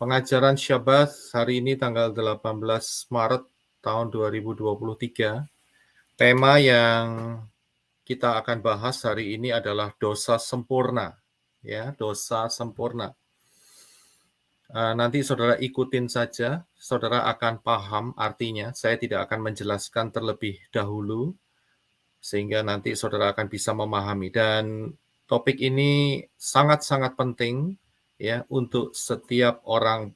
Pengajaran Syabat hari ini tanggal 18 Maret tahun 2023. Tema yang kita akan bahas hari ini adalah dosa sempurna. Ya, dosa sempurna. Nanti saudara ikutin saja, saudara akan paham artinya. Saya tidak akan menjelaskan terlebih dahulu, sehingga nanti saudara akan bisa memahami. Dan topik ini sangat-sangat penting ya untuk setiap orang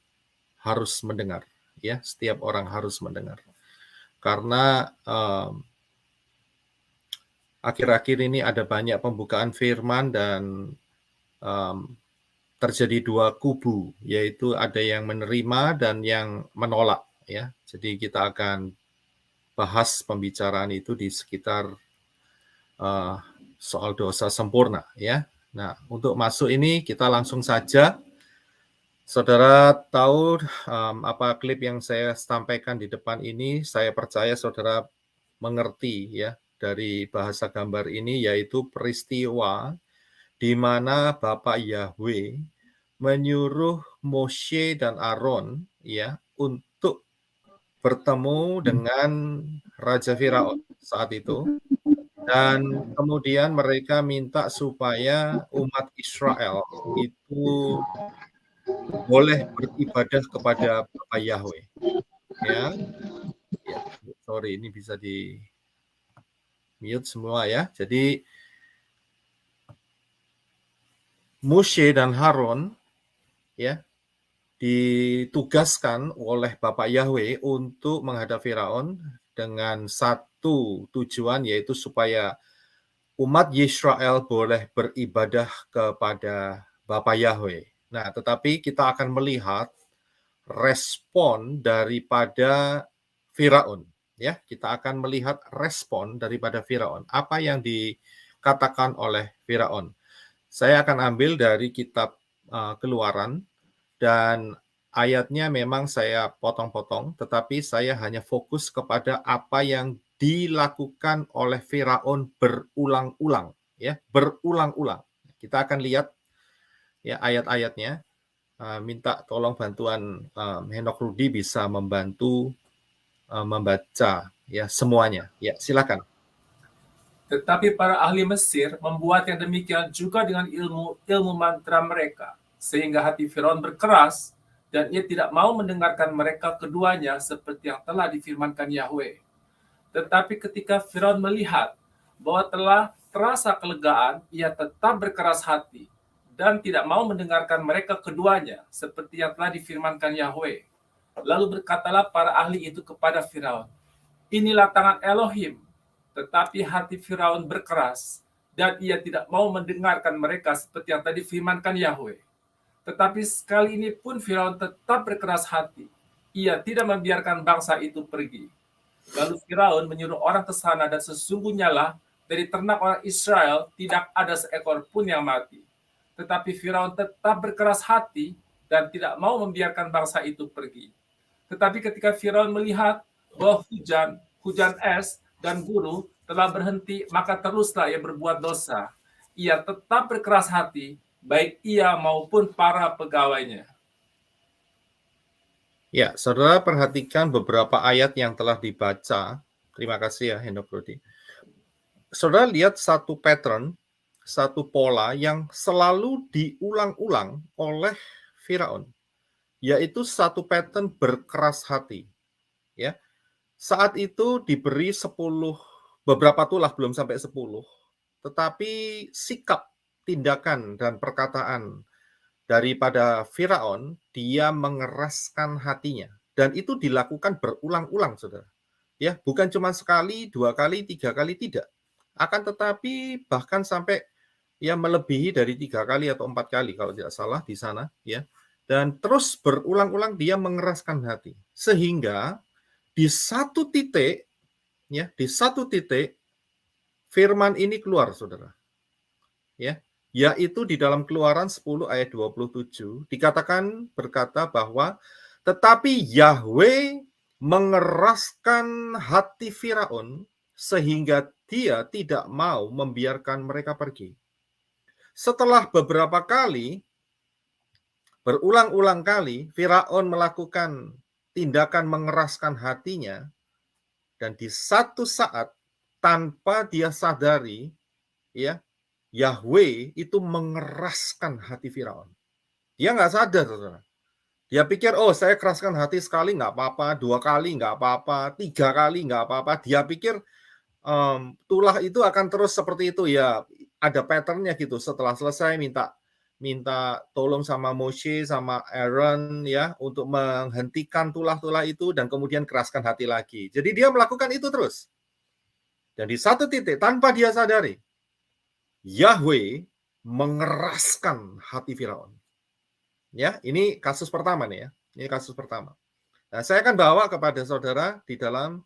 harus mendengar, ya, setiap orang harus mendengar. Karena akhir-akhir ini ada banyak pembukaan firman dan terjadi dua kubu, yaitu ada yang menerima dan yang menolak, ya. Jadi kita akan bahas pembicaraan itu di sekitar soal dosa sempurna, ya. Nah, untuk masuk ini kita langsung saja. Saudara tahu apa klip yang saya sampaikan di depan ini, saya percaya saudara mengerti ya dari bahasa gambar ini, yaitu peristiwa di mana Bapak Yahweh menyuruh Moshe dan Aaron ya untuk bertemu dengan Raja Firaun saat itu, dan kemudian mereka minta supaya umat Israel itu boleh beribadah kepada Bapak Yahweh. Ya, ya, sorry, ini bisa di mute semua ya. Jadi Moshe dan Harun ya ditugaskan oleh Bapak Yahweh untuk menghadap Firaun dengan satu tujuan, yaitu supaya umat Yisrael boleh beribadah kepada Bapak Yahweh. Nah, tetapi kita akan melihat respon daripada Firaun. Ya, kita akan melihat respon daripada Firaun. Apa yang dikatakan oleh Firaun? Saya akan ambil dari kitab Keluaran, dan ayatnya memang saya potong-potong, tetapi saya hanya fokus kepada apa yang dilakukan oleh Firaun berulang-ulang, ya, berulang-ulang. Kita akan lihat ya ayat-ayatnya. Minta tolong bantuan Henok Rudi bisa membantu membaca ya semuanya. Ya, silakan. Tetapi para ahli Mesir membuat yang demikian juga dengan ilmu mantra mereka, sehingga hati Firaun berkeras dan ia tidak mau mendengarkan mereka keduanya seperti yang telah difirmankan Yahweh. Tetapi ketika Firaun melihat bahwa telah terasa kelegaan, ia tetap berkeras hati dan tidak mau mendengarkan mereka keduanya seperti yang telah difirmankan Yahweh. Lalu berkatalah para ahli itu kepada Firaun, "Inilah tangan Elohim." Tetapi hati Firaun berkeras, dan ia tidak mau mendengarkan mereka seperti yang tadi firmankan Yahweh. Tetapi sekali ini pun Firaun tetap berkeras hati. Ia tidak membiarkan bangsa itu pergi. Lalu Firaun menyuruh orang ke sana, dan sesungguhnya lah dari ternak orang Israel tidak ada seekor pun yang mati. Tetapi Firaun tetap berkeras hati dan tidak mau membiarkan bangsa itu pergi. Tetapi ketika Firaun melihat bahwa hujan es dan guru telah berhenti, maka teruslah ia berbuat dosa. Ia tetap berkeras hati, baik ia maupun para pegawainya. Ya, saudara perhatikan beberapa ayat yang telah dibaca. Terima kasih ya, Henok Rudi. Saudara lihat satu pattern, satu pola yang selalu diulang-ulang oleh Firaun, yaitu satu pattern berkeras hati. Ya, saat itu diberi 10, beberapa tulah belum sampai 10, tetapi sikap, tindakan, dan perkataan daripada Firaun, dia mengeraskan hatinya. Dan itu dilakukan berulang-ulang, saudara. Ya, bukan cuma sekali, 2 kali, 3 kali, tidak. Akan tetapi bahkan sampai ya melebihi dari 3 kali atau 4 kali kalau tidak salah di sana, ya. Dan terus berulang-ulang dia mengeraskan hati. Sehingga di satu titik, ya, di satu titik firman ini keluar, saudara. Ya, yaitu di dalam Keluaran 10 ayat 27 dikatakan berkata bahwa tetapi Yahweh mengeraskan hati Firaun sehingga dia tidak mau membiarkan mereka pergi. Setelah beberapa kali berulang-ulang kali Firaun melakukan tindakan mengeraskan hatinya, dan di satu saat tanpa dia sadari, ya, Yahweh itu mengeraskan hati Firaun. Dia nggak sadar, saudara. Dia pikir, oh saya keraskan hati sekali nggak apa-apa, 2 kali nggak apa-apa, 3 kali nggak apa-apa. Dia pikir tulah itu akan terus seperti itu, ya ada patternnya gitu. Setelah selesai minta tolong sama Moshe sama Aaron, ya, untuk menghentikan tulah-tulah itu dan kemudian keraskan hati lagi. Jadi dia melakukan itu terus. Dan di satu titik tanpa dia sadari, Yahweh mengeraskan hati Firaun. Ya, ini kasus pertama nih ya. Ini kasus pertama. Nah, saya akan bawa kepada saudara di dalam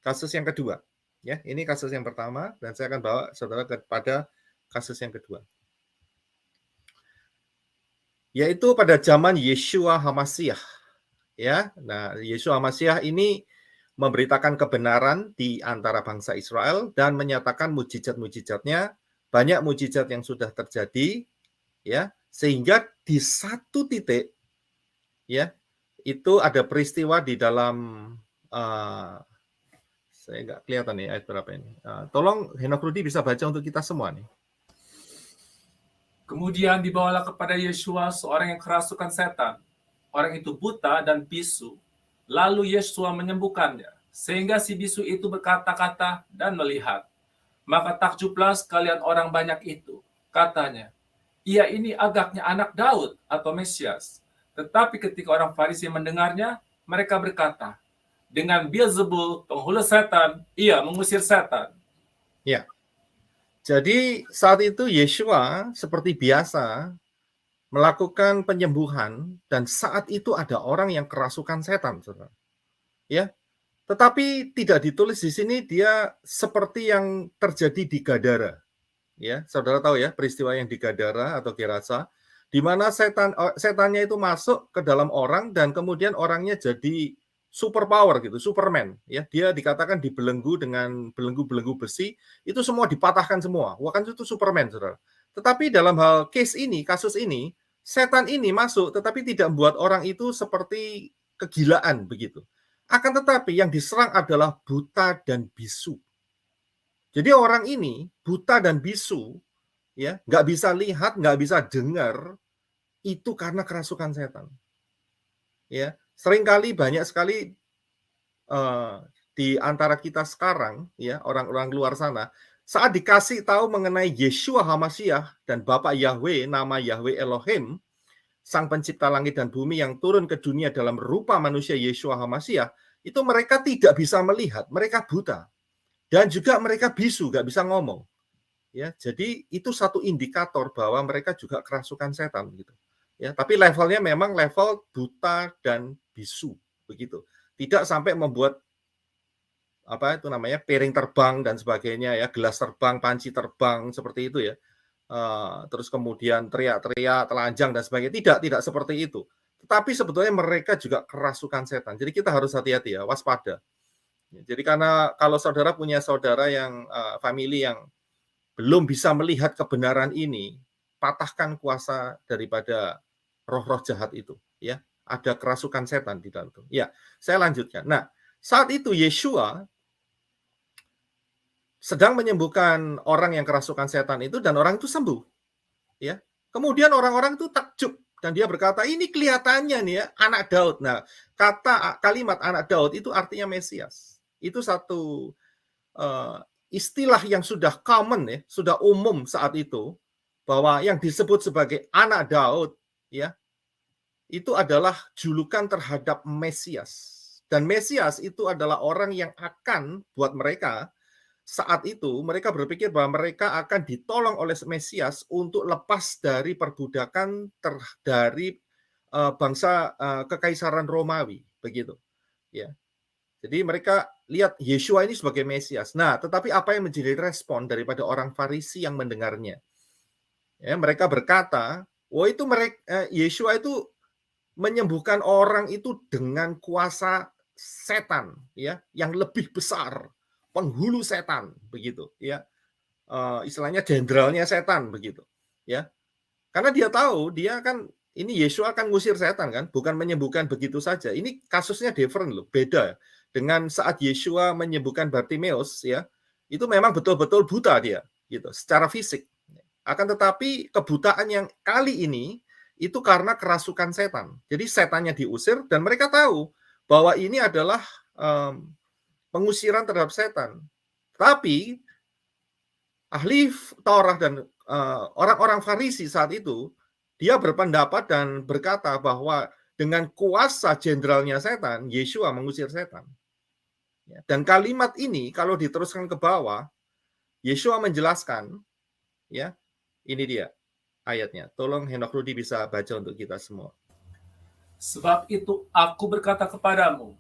kasus yang kedua. Ya, ini kasus yang pertama dan saya akan bawa saudara kepada kasus yang kedua. Yaitu pada zaman Yeshua HaMashiach. Ya, nah Yeshua HaMashiach ini memberitakan kebenaran di antara bangsa Israel dan menyatakan mujizat-mujizatnya. Banyak mujizat yang sudah terjadi, ya, sehingga di satu titik, ya, itu ada peristiwa di dalam saya nggak kelihatan nih ayat berapa ini. Tolong Henok Rudi bisa baca untuk kita semua nih. Kemudian dibawalah kepada Yeshua seorang yang kerasukan setan. Orang itu buta dan bisu. Lalu Yeshua menyembuhkannya, sehingga si bisu itu berkata-kata dan melihat. Maka takjublah sekalian orang banyak itu. Katanya, ia ini agaknya anak Daud atau Mesias. Tetapi ketika orang Farisi mendengarnya, mereka berkata, dengan Beelzebul, penghulu setan, ia mengusir setan. Ya. Jadi saat itu Yeshua seperti biasa melakukan penyembuhan dan saat itu ada orang yang kerasukan setan, saudara. Ya, tetapi tidak ditulis di sini dia seperti yang terjadi di Gadara. Ya, saudara tahu ya peristiwa yang di Gadara atau Gerasa, di mana setannya itu masuk ke dalam orang dan kemudian orangnya jadi super power gitu, Superman. Ya, dia dikatakan dibelenggu dengan belenggu-belenggu besi, itu semua dipatahkan semua. Wah, kan itu Superman, saudara. Tetapi dalam hal kasus ini, setan ini masuk, tetapi tidak membuat orang itu seperti kegilaan begitu. Akan tetapi yang diserang adalah buta dan bisu. Jadi orang ini buta dan bisu, ya, nggak bisa lihat, nggak bisa dengar, itu karena kerasukan setan. Ya, seringkali banyak sekali di antara kita sekarang, ya, orang-orang luar sana, saat dikasih tahu mengenai Yeshua HaMashiach dan Bapa Yahweh, nama Yahweh Elohim, Sang Pencipta langit dan bumi yang turun ke dunia dalam rupa manusia Yeshua HaMashiach, itu mereka tidak bisa melihat, mereka buta. Dan juga mereka bisu, nggak bisa ngomong. Ya, jadi itu satu indikator bahwa mereka juga kerasukan setan gitu. Ya, tapi levelnya memang level buta dan bisu begitu. Tidak sampai membuat apa itu namanya piring terbang dan sebagainya ya, gelas terbang, panci terbang seperti itu ya. Terus kemudian teriak-teriak, telanjang dan sebagainya. Tidak seperti itu. Tetapi sebetulnya mereka juga kerasukan setan. Jadi kita harus hati-hati ya, waspada. Jadi karena kalau saudara punya saudara yang family yang belum bisa melihat kebenaran ini, patahkan kuasa daripada roh-roh jahat itu, ya. Ada kerasukan setan di dalam itu. Ya, saya lanjutkan. Nah, saat itu Yeshua sedang menyembuhkan orang yang kerasukan setan itu dan orang itu sembuh, ya. Kemudian orang-orang itu takjub dan dia berkata, ini kelihatannya nih ya, anak Daud. Nah, kalimat anak Daud itu artinya Mesias. Itu satu istilah yang sudah common ya, sudah umum saat itu, bahwa yang disebut sebagai anak Daud ya, itu adalah julukan terhadap Mesias. Dan Mesias itu adalah orang yang akan buat mereka saat itu mereka berpikir bahwa mereka akan ditolong oleh Mesias untuk lepas dari perbudakan dari bangsa kekaisaran Romawi begitu ya. Jadi mereka lihat Yeshua ini sebagai Mesias. Nah, tetapi apa yang menjadi respon daripada orang Farisi yang mendengarnya? Ya, mereka berkata, "Oh, itu Yeshua itu menyembuhkan orang itu dengan kuasa setan, ya, yang lebih besar, penghulu setan, begitu, ya. Istilahnya jenderalnya setan, begitu, ya. Karena dia tahu dia kan Ini Yeshua akan ngusir setan kan, bukan menyembuhkan begitu saja. Ini kasusnya different loh, beda dengan saat Yeshua menyembuhkan Bartimeus ya. Itu memang betul-betul buta dia gitu, secara fisik. Akan tetapi kebutaan yang kali ini itu karena kerasukan setan. Jadi setannya diusir dan mereka tahu bahwa ini adalah pengusiran terhadap setan. Tapi ahli Taurat dan orang-orang Farisi saat itu dia berpendapat dan berkata bahwa dengan kuasa jenderalnya setan, Yeshua mengusir setan. Dan kalimat ini kalau diteruskan ke bawah, Yeshua menjelaskan, ya, ini dia ayatnya. Tolong Henok Rudi bisa baca untuk kita semua. Sebab itu aku berkata kepadamu,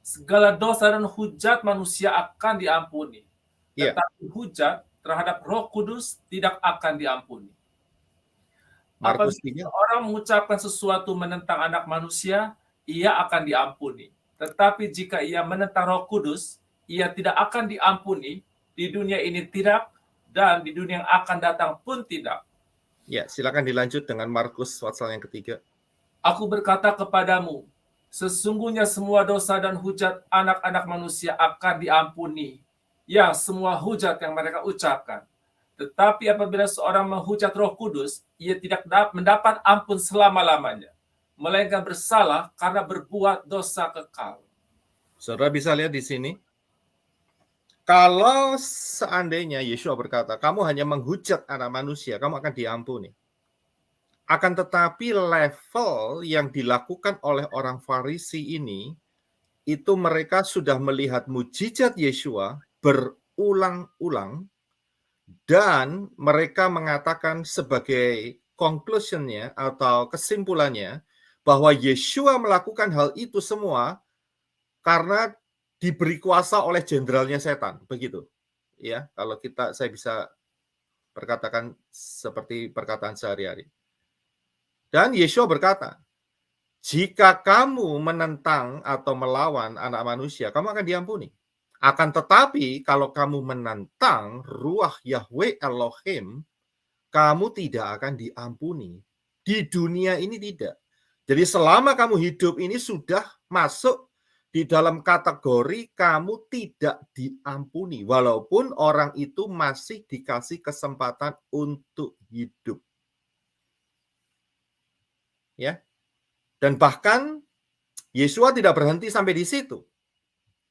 segala dosa dan hujat manusia akan diampuni, tetapi hujat terhadap Roh Kudus tidak akan diampuni. Markus Apabila orang mengucapkan sesuatu menentang anak manusia, ia akan diampuni. Tetapi jika ia menentang Roh Kudus, ia tidak akan diampuni, di dunia ini tidak, dan di dunia yang akan datang pun tidak. Ya, silakan dilanjut dengan Markus pasal yang ketiga. Aku berkata kepadamu, sesungguhnya semua dosa dan hujat anak-anak manusia akan diampuni. Ya, semua hujat yang mereka ucapkan. Tetapi apabila seorang menghujat Roh Kudus, ia tidak mendapat ampun selama-lamanya, melainkan bersalah karena berbuat dosa kekal. Saudara bisa lihat di sini. Kalau seandainya Yeshua berkata, kamu hanya menghujat anak manusia, kamu akan diampuni. Akan tetapi level yang dilakukan oleh orang Farisi ini, itu mereka sudah melihat mujizat Yeshua berulang-ulang, dan mereka mengatakan sebagai conclusion-nya atau kesimpulannya bahwa Yeshua melakukan hal itu semua karena diberi kuasa oleh jenderalnya setan, begitu. Ya, kalau saya bisa berkatakan seperti perkataan sehari-hari. Dan Yeshua berkata, jika kamu menentang atau melawan anak manusia, kamu akan diampuni. Akan tetapi, kalau kamu menentang Ruach Yahweh Elohim, kamu tidak akan diampuni. Di dunia ini tidak. Jadi selama kamu hidup ini sudah masuk di dalam kategori kamu tidak diampuni. Walaupun orang itu masih dikasih kesempatan untuk hidup. Ya. Dan bahkan Yeshua tidak berhenti sampai di situ.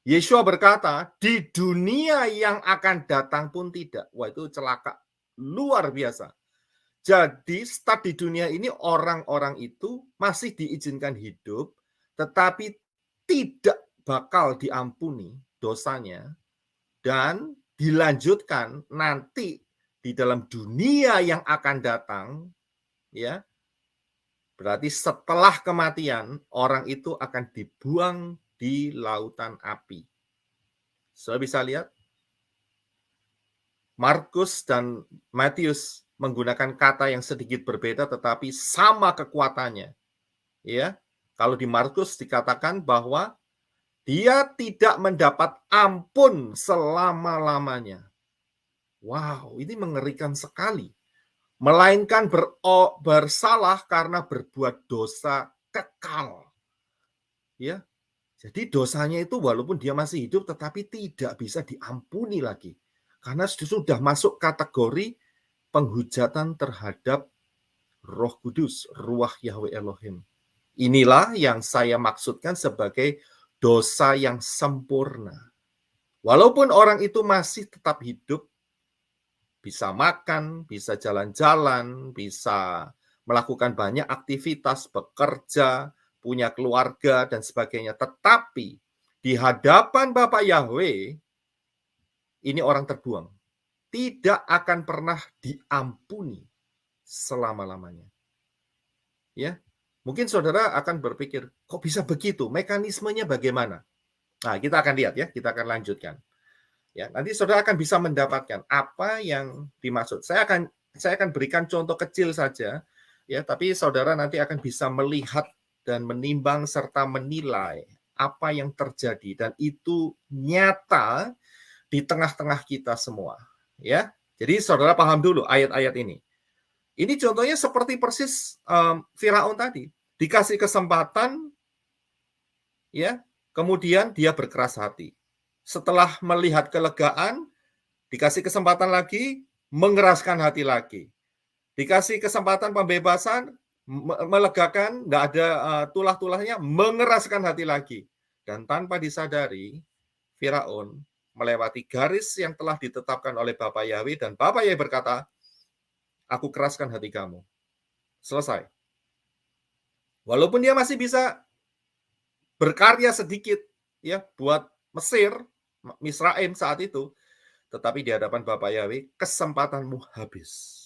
Yeshua berkata, di dunia yang akan datang pun tidak. Wah, itu celaka luar biasa. Jadi start di dunia ini orang-orang itu masih diizinkan hidup, tetapi tidak bakal diampuni dosanya, dan dilanjutkan nanti di dalam dunia yang akan datang, ya. Berarti setelah kematian, orang itu akan dibuang di lautan api. Saudara bisa lihat, Markus dan Matius menggunakan kata yang sedikit berbeda tetapi sama kekuatannya. Ya, kalau di Markus dikatakan bahwa dia tidak mendapat ampun selama-lamanya. Wow, ini mengerikan sekali. Melainkan bersalah karena berbuat dosa kekal. Ya. Jadi dosanya itu walaupun dia masih hidup tetapi tidak bisa diampuni lagi. Karena sudah masuk kategori penghujatan terhadap Roh Kudus, Ruach Yahweh Elohim. Inilah yang saya maksudkan sebagai dosa yang sempurna. Walaupun orang itu masih tetap hidup, bisa makan, bisa jalan-jalan, bisa melakukan banyak aktivitas, bekerja, punya keluarga, dan sebagainya. Tetapi di hadapan Bapa Yahweh, ini orang terbuang. Tidak akan pernah diampuni selama-lamanya. Ya, mungkin saudara akan berpikir, kok bisa begitu? Mekanismenya bagaimana? Nah, kita akan lihat ya, kita akan lanjutkan. Ya, nanti saudara akan bisa mendapatkan apa yang dimaksud. Saya akan berikan contoh kecil saja, ya, tapi saudara nanti akan bisa melihat dan menimbang serta menilai apa yang terjadi, dan itu nyata di tengah-tengah kita semua. Ya, jadi saudara paham dulu ayat-ayat ini. Ini contohnya seperti persis Firaun tadi. Dikasih kesempatan, ya, kemudian dia berkeras hati. Setelah melihat kelegaan, dikasih kesempatan lagi, mengeraskan hati lagi. Dikasih kesempatan pembebasan, melegakan, nggak ada tulah-tulahnya, mengeraskan hati lagi. Dan tanpa disadari, Firaun melewati garis yang telah ditetapkan oleh Bapa Yahweh, dan Bapa Yahweh berkata, aku keraskan hati kamu. Selesai. Walaupun dia masih bisa berkarya sedikit ya buat Mesir, Misraim saat itu, tetapi di hadapan Bapa Yahweh kesempatanmu habis.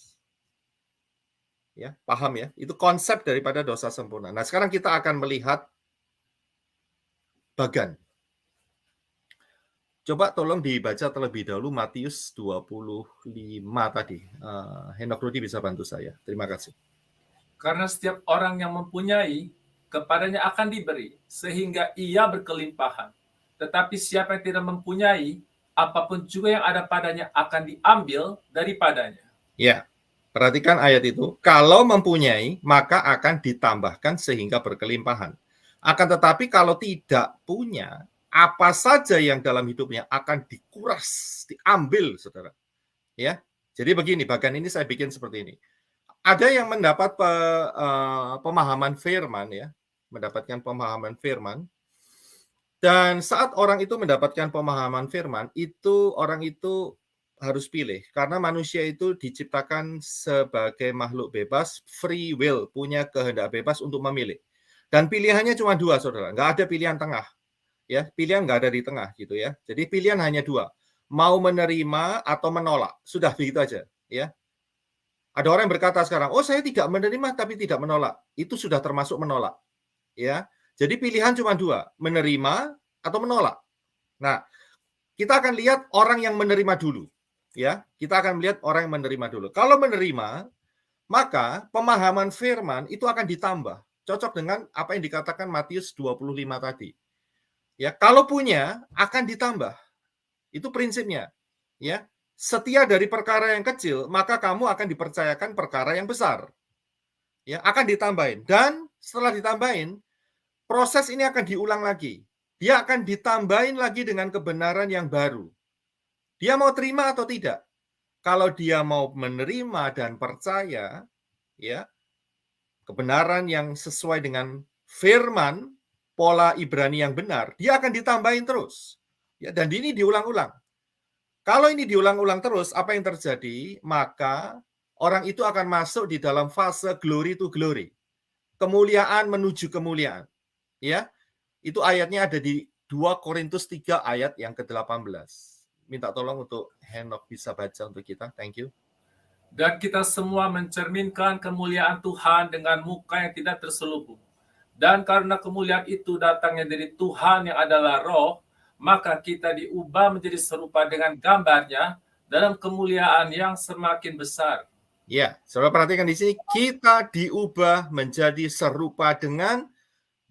Ya, paham ya? Itu konsep daripada dosa sempurna. Nah, sekarang kita akan melihat bagan. Coba tolong dibaca terlebih dahulu Matius 25 tadi. Henok Rudi bisa bantu saya. Terima kasih. Karena setiap orang yang mempunyai, kepadanya akan diberi, sehingga ia berkelimpahan. Tetapi siapa yang tidak mempunyai, apapun juga yang ada padanya akan diambil daripadanya. Ya, perhatikan ayat itu. Kalau mempunyai, maka akan ditambahkan sehingga berkelimpahan. Akan tetapi kalau tidak punya, apa saja yang dalam hidupnya akan dikuras, diambil, saudara. Ya, jadi begini, bagan ini saya bikin seperti ini. Ada yang mendapat pemahaman firman, ya, mendapatkan pemahaman firman. Dan saat orang itu mendapatkan pemahaman firman, itu orang itu harus pilih. Karena manusia itu diciptakan sebagai makhluk bebas, free will, punya kehendak bebas untuk memilih. Dan pilihannya cuma dua, saudara. Nggak ada pilihan tengah. Ya, pilihan nggak ada di tengah gitu ya. Jadi pilihan hanya dua, mau menerima atau menolak. Sudah begitu aja, ya. Ada orang yang berkata sekarang, oh saya tidak menerima tapi tidak menolak. Itu sudah termasuk menolak, ya. Jadi pilihan cuma dua, menerima atau menolak. Nah, kita akan lihat orang yang menerima dulu, ya. Kita akan melihat orang yang menerima dulu. Kalau menerima, maka pemahaman firman itu akan ditambah. Cocok dengan apa yang dikatakan Matius 25 tadi. Ya, kalau punya akan ditambah. Itu prinsipnya. Ya, setia dari perkara yang kecil, maka kamu akan dipercayakan perkara yang besar. Ya, akan ditambahin. Dan setelah ditambahin, proses ini akan diulang lagi. Dia akan ditambahin lagi dengan kebenaran yang baru. Dia mau terima atau tidak? Kalau dia mau menerima dan percaya, ya, kebenaran yang sesuai dengan firman, pola Ibrani yang benar, dia akan ditambahin terus. Ya, dan ini diulang-ulang. Kalau ini diulang-ulang terus, apa yang terjadi? Maka orang itu akan masuk di dalam fase glory to glory. Kemuliaan menuju kemuliaan. Ya, itu ayatnya ada di 2 Korintus 3 ayat yang ke-18. Minta tolong untuk Henok bisa baca untuk kita. Thank you. Dan kita semua mencerminkan kemuliaan Tuhan dengan muka yang tidak terselubung. Dan karena kemuliaan itu datangnya dari Tuhan yang adalah roh, maka kita diubah menjadi serupa dengan gambarnya dalam kemuliaan yang semakin besar. Ya, saudara perhatikan di sini, kita diubah menjadi serupa dengan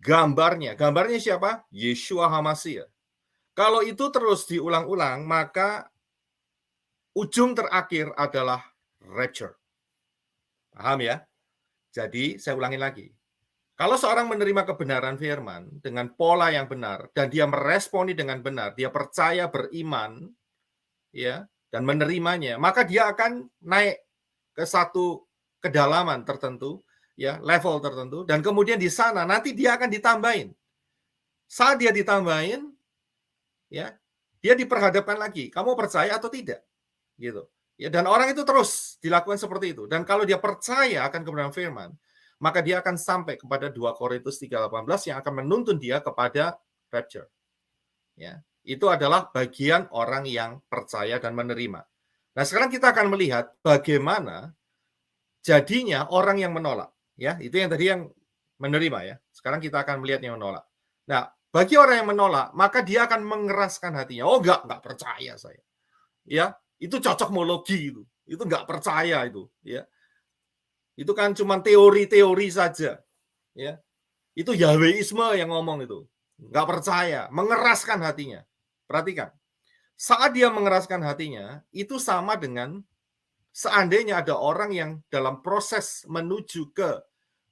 gambarnya. Gambarnya siapa? Yeshua HaMashiach. Kalau itu terus diulang-ulang, maka ujung terakhir adalah rapture. Paham ya? Jadi, saya ulangi lagi. Kalau seorang menerima kebenaran firman dengan pola yang benar dan dia meresponi dengan benar, dia percaya, beriman, ya, dan menerimanya, maka dia akan naik ke satu kedalaman tertentu, ya, level tertentu, dan kemudian di sana nanti dia akan ditambahin. Saat dia ditambahin, ya, dia diperhadapkan lagi, kamu percaya atau tidak, gitu. Ya, dan orang itu terus dilakukan seperti itu. Dan kalau dia percaya akan kebenaran firman, maka dia akan sampai kepada 2 Korintus 3:18 yang akan menuntun dia kepada rapture. Ya, itu adalah bagian orang yang percaya dan menerima. Nah, sekarang kita akan melihat bagaimana jadinya orang yang menolak. Ya, itu yang tadi yang menerima ya. Sekarang kita akan melihat yang menolak. Nah, bagi orang yang menolak, maka dia akan mengeraskan hatinya. Oh, enggak percaya saya. Ya, itu cocokmologi itu. Itu enggak percaya itu, ya. Itu kan cuma teori-teori saja, ya. Itu Yahweisme yang ngomong itu. Nggak percaya, mengeraskan hatinya. Perhatikan, saat dia mengeraskan hatinya, itu sama dengan Seandainya ada orang yang dalam proses menuju ke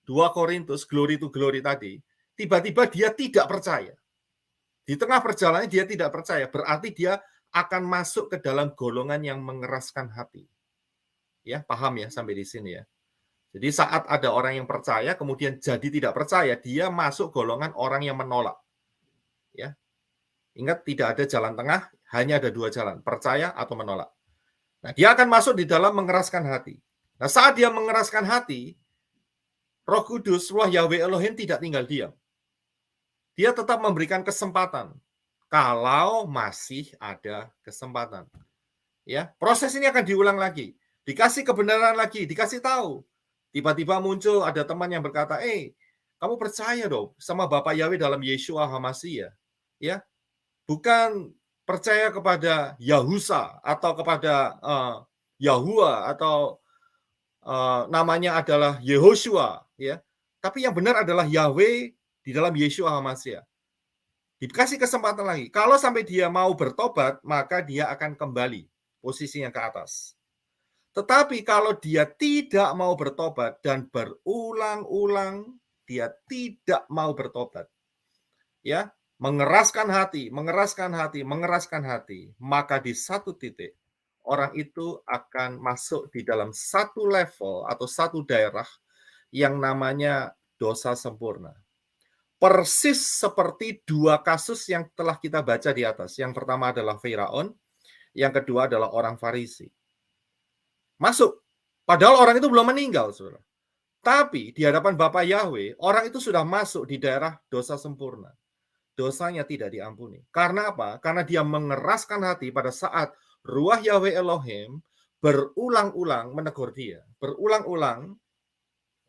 2 Korintus, glory to glory tadi, tiba-tiba dia tidak percaya. Di tengah perjalanan dia tidak percaya, berarti dia akan masuk ke dalam golongan yang mengeraskan hati. Ya, paham ya sampai di sini ya. Jadi saat ada orang yang percaya kemudian jadi tidak percaya, dia masuk golongan orang yang menolak. Ya. Ingat tidak ada jalan tengah, hanya ada 2 jalan, percaya atau menolak. Nah, dia akan masuk di dalam mengeraskan hati. Nah, saat dia mengeraskan hati, Roh Kudus, Ruh Yahweh Elohim tidak tinggal diam. Dia tetap memberikan kesempatan kalau masih ada kesempatan. Ya, proses ini akan diulang lagi. Dikasih kebenaran lagi, dikasih tahu. Tiba-tiba muncul ada teman yang berkata, kamu percaya dong sama Bapak Yahweh dalam Yeshua HaMashiach ya? Bukan percaya kepada Yahusa atau kepada Yahua atau namanya adalah Yehoshua ya. Tapi yang benar adalah Yahweh di dalam Yeshua HaMashiach. Dikasih kesempatan lagi. Kalau sampai dia mau bertobat, maka dia akan kembali posisinya ke atas. Tetapi kalau dia tidak mau bertobat dan berulang-ulang dia tidak mau bertobat, ya, mengeraskan hati, maka di satu titik orang itu akan masuk di dalam satu level atau satu daerah yang namanya dosa sempurna. Persis seperti 2 kasus yang telah kita baca di atas. Yang pertama adalah Firaun, yang kedua adalah orang Farisi. Masuk. Padahal orang itu belum meninggal, saudara. Tapi di hadapan Bapa Yahweh, orang itu sudah masuk di daerah dosa sempurna. Dosanya tidak diampuni. Karena apa? Karena dia mengeraskan hati pada saat Ruah Yahweh Elohim berulang-ulang menegur dia. Berulang-ulang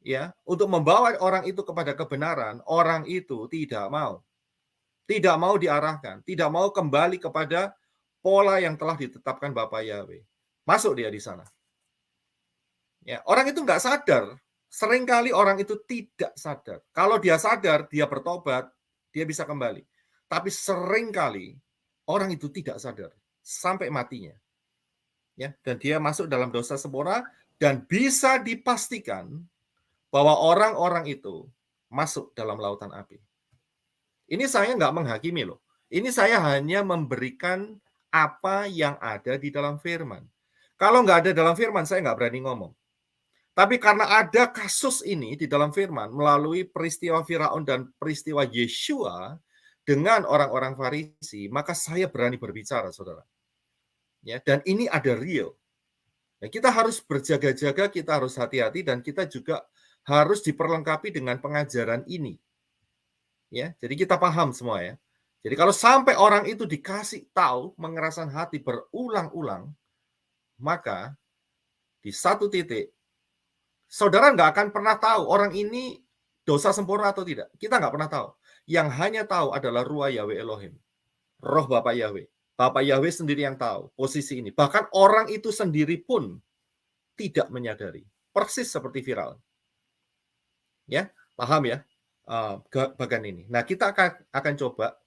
ya, untuk membawa orang itu kepada kebenaran, orang itu tidak mau. Tidak mau diarahkan, tidak mau kembali kepada pola yang telah ditetapkan Bapa Yahweh. Masuk dia di sana. Ya, orang itu nggak sadar. Seringkali orang itu tidak sadar. Kalau dia sadar, dia bertobat, dia bisa kembali. Tapi seringkali orang itu tidak sadar sampai matinya. Ya, dan dia masuk dalam dosa sempurna dan bisa dipastikan bahwa orang-orang itu masuk dalam lautan api. Ini saya nggak menghakimi loh. Ini saya hanya memberikan apa yang ada di dalam firman. Kalau nggak ada dalam firman, saya nggak berani ngomong. Tapi karena ada kasus ini di dalam firman melalui peristiwa Firaun dan peristiwa Yeshua dengan orang-orang Farisi, maka saya berani berbicara, saudara. Ya, dan ini ada real. Ya, kita harus berjaga-jaga, kita harus hati-hati, dan kita juga harus diperlengkapi dengan pengajaran ini. Ya, jadi kita paham semua ya. Jadi kalau sampai orang itu dikasih tahu mengeraskan hati berulang-ulang, maka di satu titik saudara nggak akan pernah tahu orang ini dosa sempurna atau tidak. Kita nggak pernah tahu. Yang hanya tahu adalah Ruah Yahweh Elohim. Roh Bapak Yahweh. Bapak Yahweh sendiri yang tahu posisi ini. Bahkan orang itu sendiri pun tidak menyadari. Persis seperti Firaun. Ya, paham ya bagian ini. Nah, kita akan coba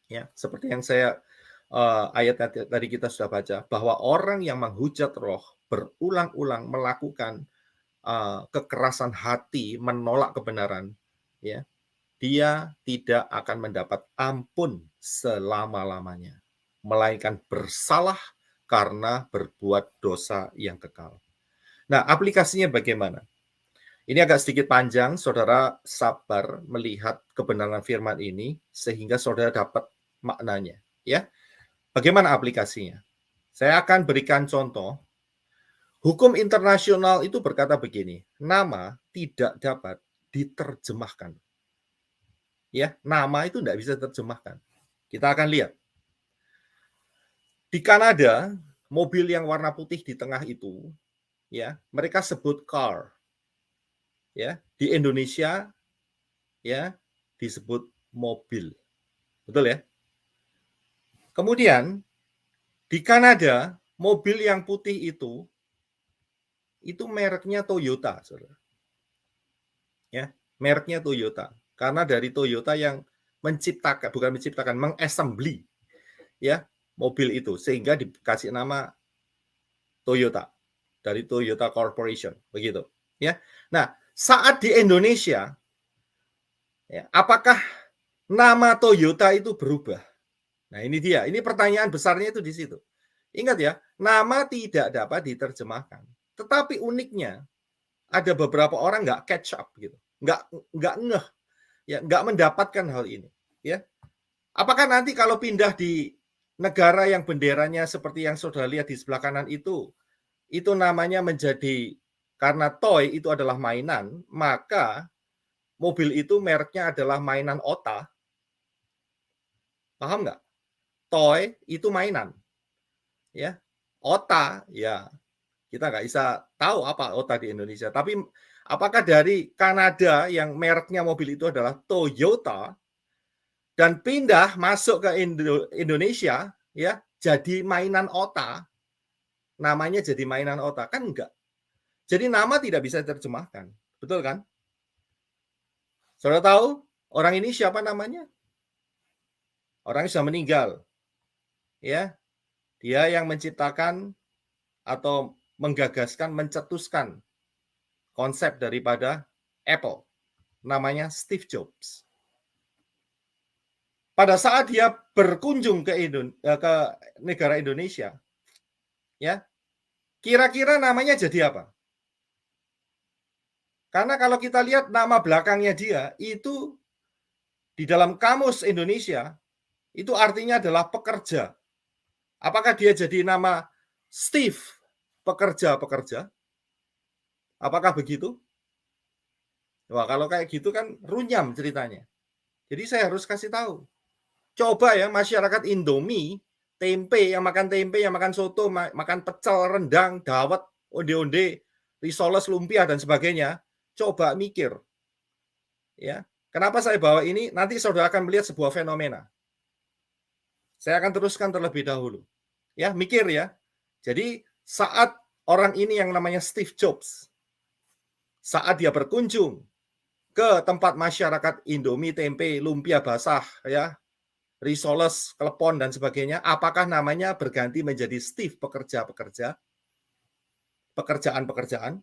ya, seperti yang saya ayat tadi kita sudah baca, bahwa orang yang menghujat roh berulang-ulang melakukan kekerasan hati, menolak kebenaran, ya, dia tidak akan mendapat ampun selama-lamanya, melainkan bersalah karena berbuat dosa yang kekal. Nah, aplikasinya bagaimana? Ini agak sedikit panjang, saudara sabar melihat kebenaran firman ini, sehingga saudara dapat maknanya. Ya, bagaimana aplikasinya? Saya akan berikan contoh. Hukum internasional itu berkata begini, nama tidak dapat diterjemahkan. Ya, nama itu tidak bisa diterjemahkan. Kita akan lihat. Di Kanada, mobil yang warna putih di tengah itu, ya, mereka sebut car. Ya, di Indonesia, ya, disebut mobil. Betul ya? Kemudian di Kanada, mobil yang putih itu mereknya Toyota, saudara. Ya, mereknya Toyota. Karena dari Toyota yang mengassembly ya mobil itu sehingga dikasih nama Toyota. dari Toyota Corporation, begitu. Ya. Nah, saat di Indonesia, ya, apakah nama Toyota itu berubah? Nah, ini dia. Ini pertanyaan besarnya itu di situ. Ingat ya, nama tidak dapat diterjemahkan. Tetapi uniknya, ada beberapa orang nggak catch up gitu, nggak ngeh, ya, nggak mendapatkan hal ini. Ya, apakah nanti kalau pindah di negara yang benderanya seperti yang saudara lihat di sebelah kanan itu namanya menjadi, karena toy itu adalah mainan, maka mobil itu mereknya adalah mainan OTA. Paham nggak? Toy itu mainan, ya. OTA, ya kita nggak bisa tahu apa OTA di Indonesia. Tapi apakah dari Kanada yang mereknya mobil itu adalah Toyota dan pindah masuk ke Indonesia, ya, jadi mainan OTA, namanya jadi mainan OTA, kan enggak. Jadi nama tidak bisa diterjemahkan, betul kan? Saudara tahu orang ini siapa namanya? Orangnya sudah meninggal, ya. Dia yang menciptakan atau menggagaskan, mencetuskan konsep daripada Apple. Namanya Steve Jobs. Pada saat dia berkunjung ke negara Indonesia, ya, kira-kira namanya jadi apa? Karena kalau kita lihat nama belakangnya dia, itu di dalam kamus Indonesia, itu artinya adalah pekerja. Apakah dia jadi nama Steve, pekerja-pekerja? Apakah begitu? Wah, kalau kayak gitu kan runyam ceritanya. Jadi saya harus kasih tahu. Coba ya masyarakat Indomie, tempe, yang makan soto, makan pecel, rendang, dawet, onde-onde, risoles, lumpia, dan sebagainya. Coba mikir. Ya, kenapa saya bawa ini? Nanti saudara akan melihat sebuah fenomena. Saya akan teruskan terlebih dahulu. Ya, mikir ya. Jadi saat orang ini yang namanya Steve Jobs, saat dia berkunjung ke tempat masyarakat Indomie, tempe, lumpia basah, ya, risoles, klepon, dan sebagainya, apakah namanya berganti menjadi Steve pekerja-pekerja, pekerjaan-pekerjaan?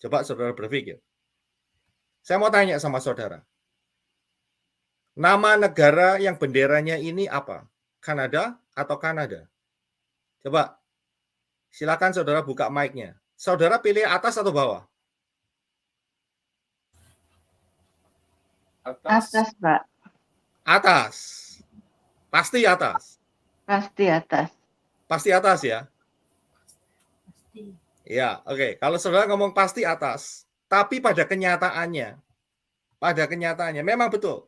Coba saudara berpikir. Saya mau tanya sama saudara. Nama negara yang benderanya ini apa? Kanada atau Kanada? Coba, silakan saudara buka mic-nya. Saudara pilih atas atau bawah? Atas, Pak. Atas. Pasti atas. Pasti atas. Pasti atas ya? Ya, oke. Kalau saudara ngomong pasti atas, tapi pada kenyataannya memang betul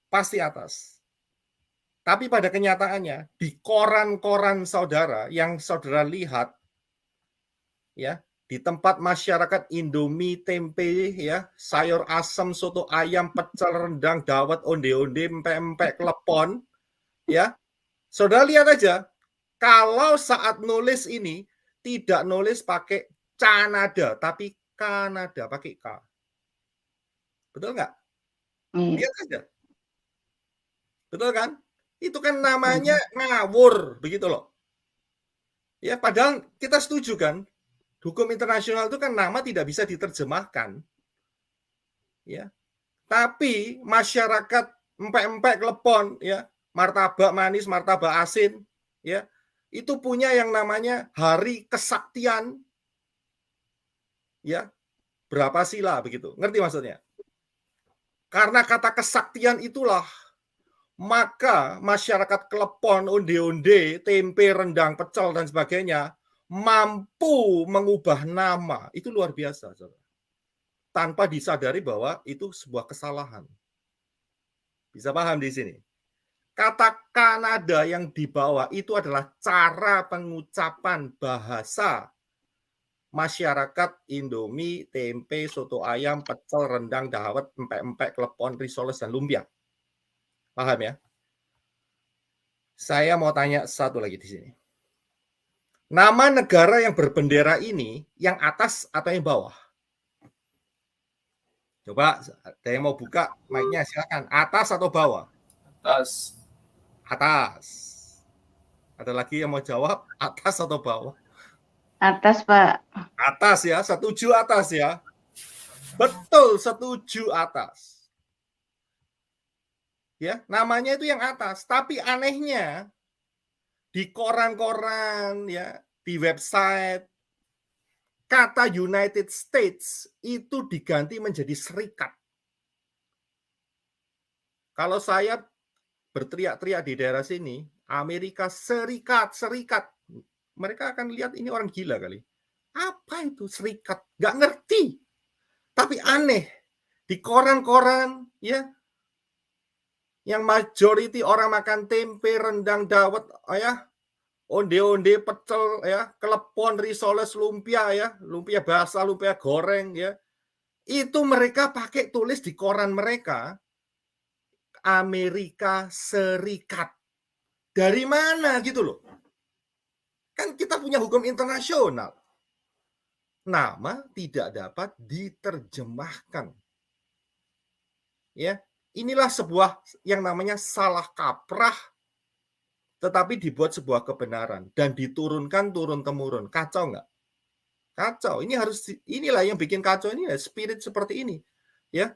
pasti atas. Tapi pada kenyataannya di koran-koran saudara yang saudara lihat, ya, di tempat masyarakat Indomie, tempe, ya, sayur asam, soto ayam, pecel, rendang, dawet, onde-onde, empek-empek, klepon, ya, saudara lihat aja. Kalau saat nulis ini tidak nulis pakai Canada, tapi Kanada pakai K. Betul nggak? Lihat aja. Betul kan? Itu kan namanya ngawur, begitu loh. Ya, padahal kita setuju kan, hukum internasional itu kan nama tidak bisa diterjemahkan. Ya. Tapi masyarakat empek-empek klepon, ya, martabak manis, martabak asin, ya, itu punya yang namanya hari kesaktian, ya, berapa sila begitu. Ngerti maksudnya? Karena kata kesaktian itulah maka masyarakat klepon, onde-onde, tempe, rendang, pecel, dan sebagainya mampu mengubah nama. Itu luar biasa, saudara. Tanpa disadari bahwa itu sebuah kesalahan. Bisa paham di sini? Kata Kanada yang dibawa itu adalah cara pengucapan bahasa masyarakat Indomie, tempe, soto ayam, pecel, rendang, dawet, empek-empek, klepon, risoles, dan lumpia. Paham ya? Saya mau tanya satu lagi di sini. Nama negara yang berbendera ini yang atas atau yang bawah? Coba ada yang mau buka mic-nya, silakan. Atas atau bawah? Atas. Atas. Ada lagi yang mau jawab atas atau bawah? Atas, Pak. Atas ya, setuju atas ya. Betul, setuju atas. Ya, namanya itu yang atas. Tapi anehnya di koran-koran ya, di website kata United States itu diganti menjadi serikat. Kalau saya berteriak-teriak di daerah sini, Amerika Serikat, serikat. Mereka akan lihat ini orang gila kali. Apa itu serikat? Nggak ngerti. Tapi aneh. Di koran-koran, ya, yang majority orang makan tempe, rendang, dawet, ya, onde-onde, pecel, ya, klepon, risoles, lumpia, ya, lumpia basah, lumpia goreng, ya, itu mereka pakai tulis di koran mereka Amerika Serikat. Dari mana gitu loh? Kan kita punya hukum internasional. Nama tidak dapat diterjemahkan. Ya, inilah sebuah yang namanya salah kaprah, tetapi dibuat sebuah kebenaran dan diturunkan turun-temurun. Kacau nggak? Kacau. Inilah yang bikin kacau ini ya, spirit seperti ini. Ya,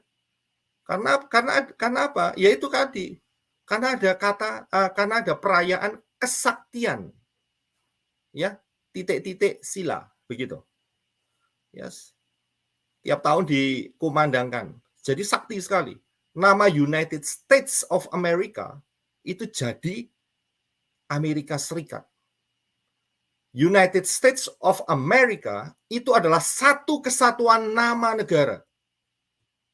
karena apa? Ya itu tadi. Karena ada perayaan kesaktian. Ya, titik-titik sila begitu. Yes. Tiap tahun dikumandangkan. Jadi sakti sekali. Nama United States of America itu jadi Amerika Serikat. United States of America itu adalah satu kesatuan nama negara.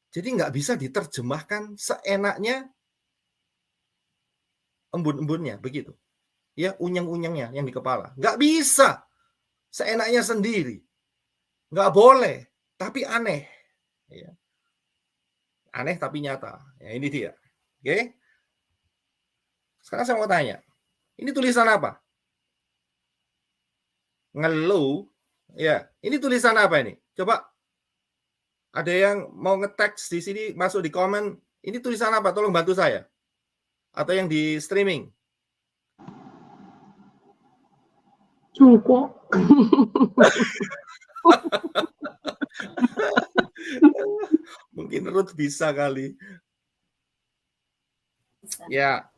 Jadi nggak bisa diterjemahkan seenaknya embun-embunnya begitu. Ya, unyang-unyangnya yang di kepala. Nggak bisa seenaknya sendiri. Nggak boleh, tapi aneh. Ya. Aneh tapi nyata. Ya, ini dia. Oke. Sekarang saya mau tanya. Ini tulisan apa? Ngeluh. Ya, ini tulisan apa ini? Coba ada yang mau nge-text di sini, masuk di komen. Ini tulisan apa? Tolong bantu saya. Atau yang di streaming. Cukup. Mungkin Ruth bisa kali. Ya.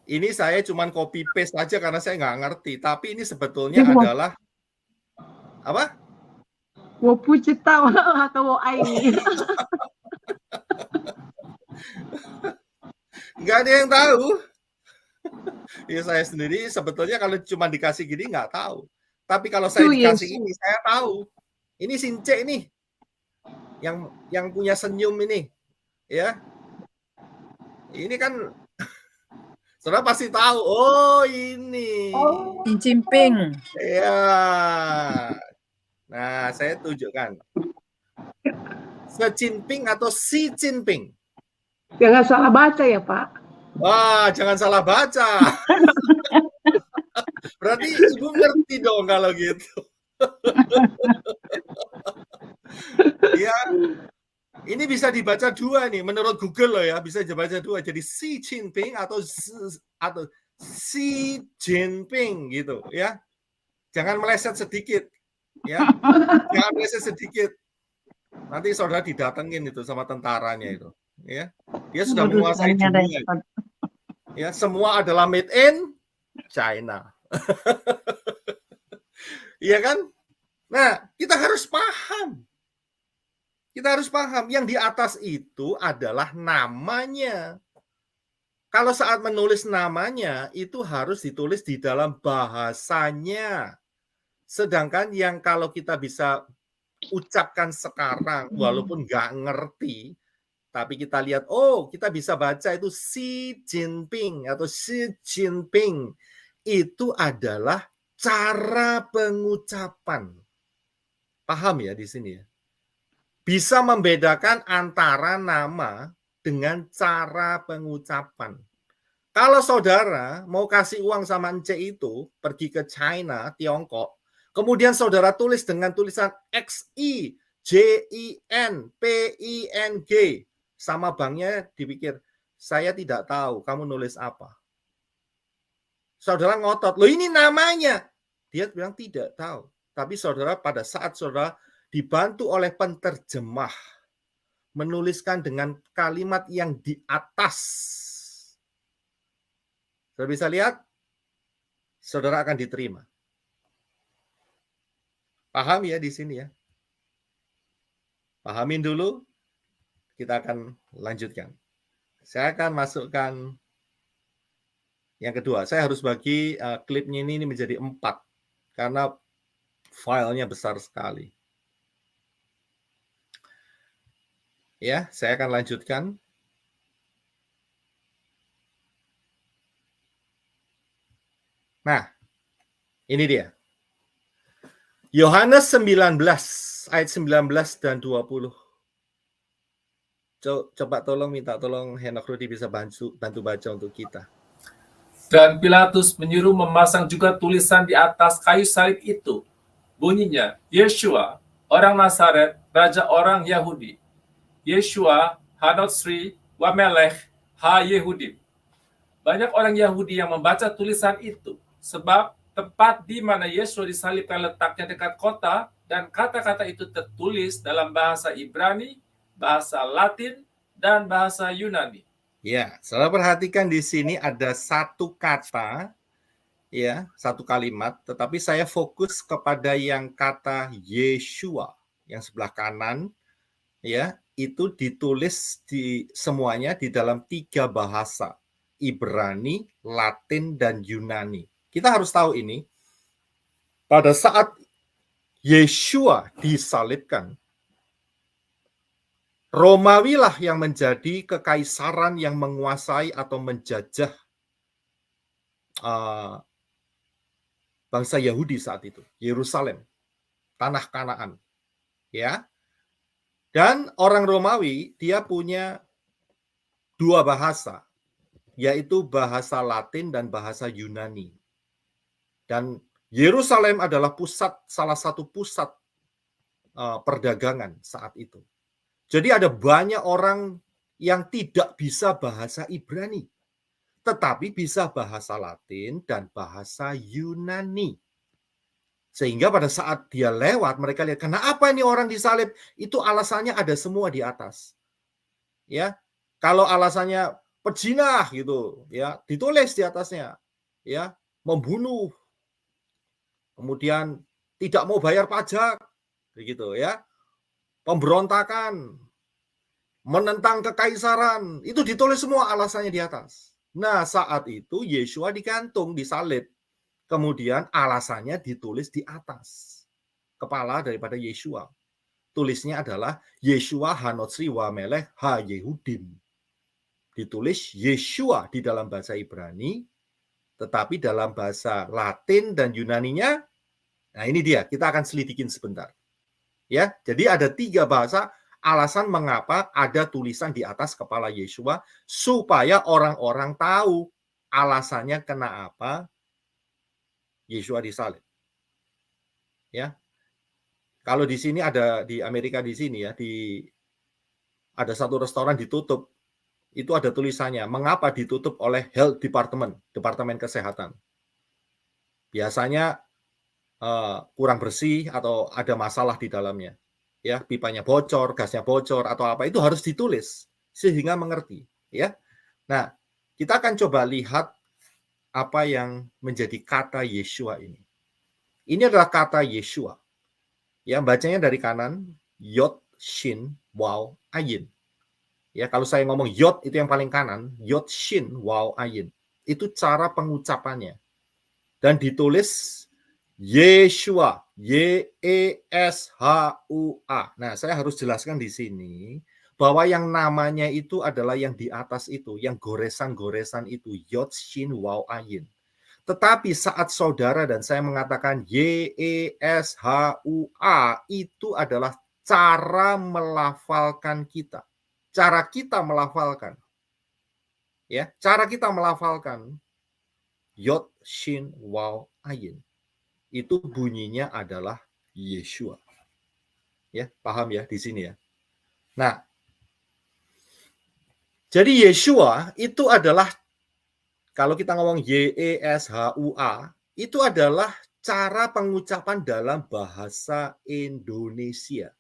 Ini saya cuma copy paste aja karena saya nggak ngerti. Tapi ini sebetulnya adalah apa? Wo Pucita atau wo Aini. Nggak ada yang tahu. Ya saya sendiri sebetulnya kalau cuma dikasih gini nggak tahu. Tapi kalau saya dikasih ini saya tahu. Ini Since nih. Yang punya senyum ini. Ya. Ini kan saudara pasti tahu. Oh, ini. Xi Jinping. Ya. Nah, saya tunjukkan. Xi Jinping atau Xi Jinping? Jangan salah baca ya, Pak. Wah, jangan salah baca. Berarti Ibu ngerti dong kalau gitu. Ya, ini bisa dibaca dua nih, menurut Google loh ya, bisa dibaca dua. Jadi Xi Jinping atau Xi Jinping gitu ya. Jangan meleset sedikit, ya. Jangan meleset sedikit. Nanti saudara didatengin itu sama tentaranya itu, ya. Dia sudah menguasai dunia. Ya, semua adalah made in China. Iya kan? Nah, kita harus paham. Kita harus paham yang di atas itu adalah namanya. Kalau saat menulis namanya itu harus ditulis di dalam bahasanya. Sedangkan yang kalau kita bisa ucapkan sekarang walaupun nggak ngerti, tapi kita lihat, oh kita bisa baca itu Xi Jinping atau Xi Jinping. Itu adalah cara pengucapan. Paham ya di sini ya? Bisa membedakan antara nama dengan cara pengucapan. Kalau saudara mau kasih uang sama Ence itu, pergi ke China, Tiongkok, kemudian saudara tulis dengan tulisan XIJINPING, sama banknya dipikir, saya tidak tahu kamu nulis apa. Saudara ngotot, loh ini namanya. Dia bilang tidak tahu. Tapi saudara, pada saat saudara dibantu oleh penterjemah menuliskan dengan kalimat yang di atas, saudara bisa lihat, saudara akan diterima. Paham ya di sini ya? Pahamin dulu, kita akan lanjutkan. Saya akan masukkan yang kedua. Saya harus bagi klipnya ini menjadi 4 karena filenya besar sekali. Ya, saya akan lanjutkan. Nah, ini dia. Yohanes 19 ayat 19 dan 20. Coba minta tolong Henok Rudi bisa bantu baca untuk kita. Dan Pilatus menyuruh memasang juga tulisan di atas kayu salib itu. Bunyinya, Yeshua, orang Nazaret, Raja orang Yahudi. Yeshua, Hanotsri, Wamelech, Ha-Yehudim. Banyak orang Yahudi yang membaca tulisan itu, sebab tempat di mana Yesus disalibkan letaknya dekat kota, dan kata-kata itu tertulis dalam bahasa Ibrani, bahasa Latin, dan bahasa Yunani. Ya, saudara perhatikan di sini ada satu kata, ya, satu kalimat, tetapi saya fokus kepada yang kata Yeshua, yang sebelah kanan, ya, itu ditulis semuanya di dalam 3 bahasa, Ibrani, Latin, dan Yunani. Kita harus tahu ini, pada saat Yeshua disalibkan, Romawi lah yang menjadi kekaisaran yang menguasai atau menjajah bangsa Yahudi saat itu, Yerusalem, tanah Kanaan, ya. Dan orang Romawi dia punya 2 bahasa, yaitu bahasa Latin dan bahasa Yunani. Dan Yerusalem adalah salah satu pusat perdagangan saat itu. Jadi ada banyak orang yang tidak bisa bahasa Ibrani, tetapi bisa bahasa Latin dan bahasa Yunani. Sehingga pada saat dia lewat, mereka lihat, kenapa ini orang disalib? Itu alasannya ada semua di atas. Ya, kalau alasannya pejinah gitu, ya, ditulis di atasnya, ya, membunuh, kemudian tidak mau bayar pajak, begitu ya, pemberontakan, menentang kekaisaran, itu ditulis semua alasannya di atas. Nah, saat itu Yeshua digantung, disalib. Kemudian alasannya ditulis di atas kepala daripada Yeshua. Tulisnya adalah Yeshua Hanotsri Wamelech Ha-Yehudim. Ditulis Yeshua di dalam bahasa Ibrani, tetapi dalam bahasa Latin dan Yunaninya, nah ini dia, kita akan selidikin sebentar. Ya, jadi ada 3 bahasa alasan mengapa ada tulisan di atas kepala Yeshua, supaya orang-orang tahu alasannya kenapa Yeshua disalib. Ya. Kalau di sini ada, di Amerika di sini ya, ada satu restoran ditutup. Itu ada tulisannya, mengapa ditutup oleh Health Department, Departemen Kesehatan. Biasanya kurang bersih atau ada masalah di dalamnya. Ya, pipanya bocor, gasnya bocor atau apa, itu harus ditulis sehingga mengerti, ya. Nah, kita akan coba lihat apa yang menjadi kata Yeshua ini. Ini adalah kata Yeshua. Ya, bacanya dari kanan, Yod, Shin, Waw, Ayin. Ya, kalau saya ngomong Yod itu yang paling kanan, Yod, Shin, Waw, Ayin. Itu cara pengucapannya. Dan ditulis Yeshua, Y-E-S-H-U-A. Nah, saya harus jelaskan di sini bahwa yang namanya itu adalah yang di atas itu, yang goresan-goresan itu, Yod, Shin, Waw, Ayin. Tetapi saat saudara dan saya mengatakan Y-E-S-H-U-A, itu adalah cara melafalkan kita. Cara kita melafalkan. Ya, cara kita melafalkan Yod, Shin, Waw, Ayin. Itu bunyinya adalah Yeshua. Ya, paham ya di sini ya. Nah, jadi Yeshua itu adalah, kalau kita ngomong Y-E-S-H-U-A, itu adalah cara pengucapan dalam bahasa Indonesia.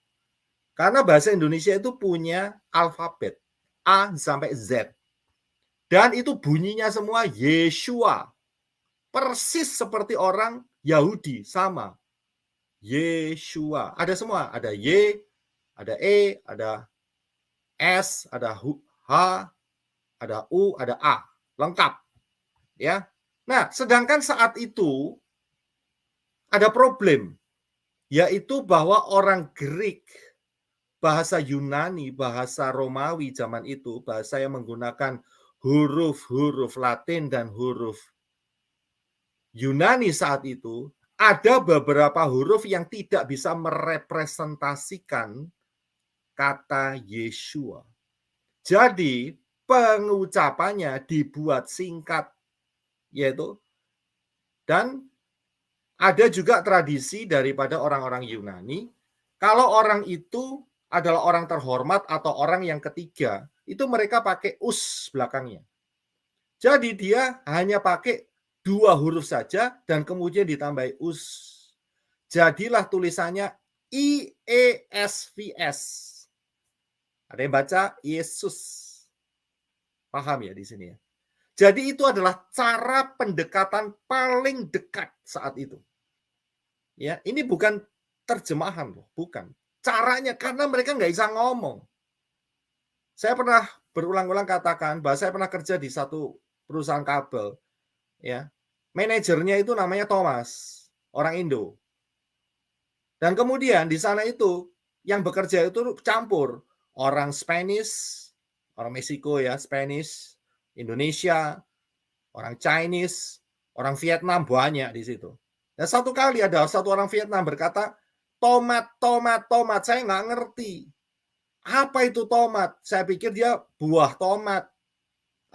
Karena bahasa Indonesia itu punya alfabet A sampai Z. Dan itu bunyinya semua Yeshua. Persis seperti orang Yahudi, sama. Yeshua. Ada semua, ada Y, ada E, ada S, ada H, ada U, ada A. Lengkap. Ya. Nah, sedangkan saat itu ada problem, yaitu bahwa orang Greek, bahasa Yunani, bahasa Romawi zaman itu, bahasa yang menggunakan huruf-huruf Latin dan huruf Yunani saat itu, ada beberapa huruf yang tidak bisa merepresentasikan kata Yeshua. Jadi, pengucapannya dibuat singkat, yaitu, dan ada juga tradisi daripada orang-orang Yunani, kalau orang itu adalah orang terhormat atau orang yang ketiga, itu mereka pakai us belakangnya. Jadi dia hanya pakai 2 huruf saja dan kemudian ditambahi us. Jadilah tulisannya IESVS. Ada yang baca Yesus. Paham ya di sini ya? Jadi itu adalah cara pendekatan paling dekat saat itu. Ya, ini bukan terjemahan loh, bukan. Caranya karena mereka nggak bisa ngomong. Saya pernah berulang-ulang katakan bahwa saya pernah kerja di satu perusahaan kabel, ya. Manajernya itu namanya Thomas, orang Indo. Dan kemudian di sana itu yang bekerja itu campur orang Spanish, orang Meksiko ya, Spanish, Indonesia, orang Chinese, orang Vietnam banyak di situ. Dan satu kali ada satu orang Vietnam berkata, tomat. Saya nggak ngerti. Apa itu tomat? Saya pikir dia buah tomat.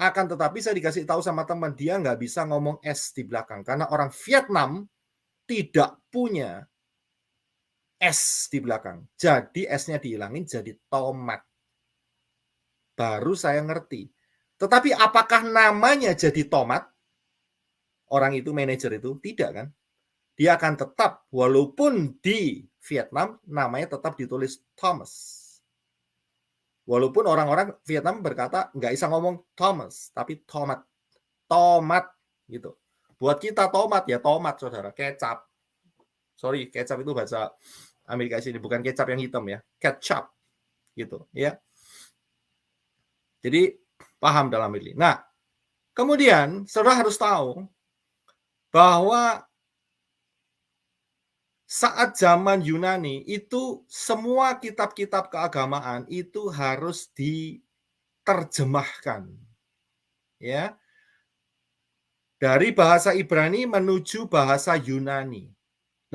Akan tetapi saya dikasih tahu sama teman, dia nggak bisa ngomong S di belakang. Karena orang Vietnam tidak punya S di belakang. Jadi S-nya dihilangin jadi tomat. Baru saya ngerti. Tetapi apakah namanya jadi tomat? Orang itu, manajer itu? Tidak kan? Dia akan tetap, walaupun di Vietnam, namanya tetap ditulis Thomas. Walaupun orang-orang Vietnam berkata, nggak bisa ngomong Thomas, tapi tomat. Tomat, gitu. Buat kita tomat, ya tomat, saudara. Kecap. Sorry, kecap itu bahasa Amerika sini. Bukan kecap yang hitam ya. Ketchup. Gitu, ya. Jadi, paham dalam ini. Nah, kemudian, saudara harus tahu bahwa saat zaman Yunani itu semua kitab-kitab keagamaan itu harus diterjemahkan. Ya. Dari bahasa Ibrani menuju bahasa Yunani.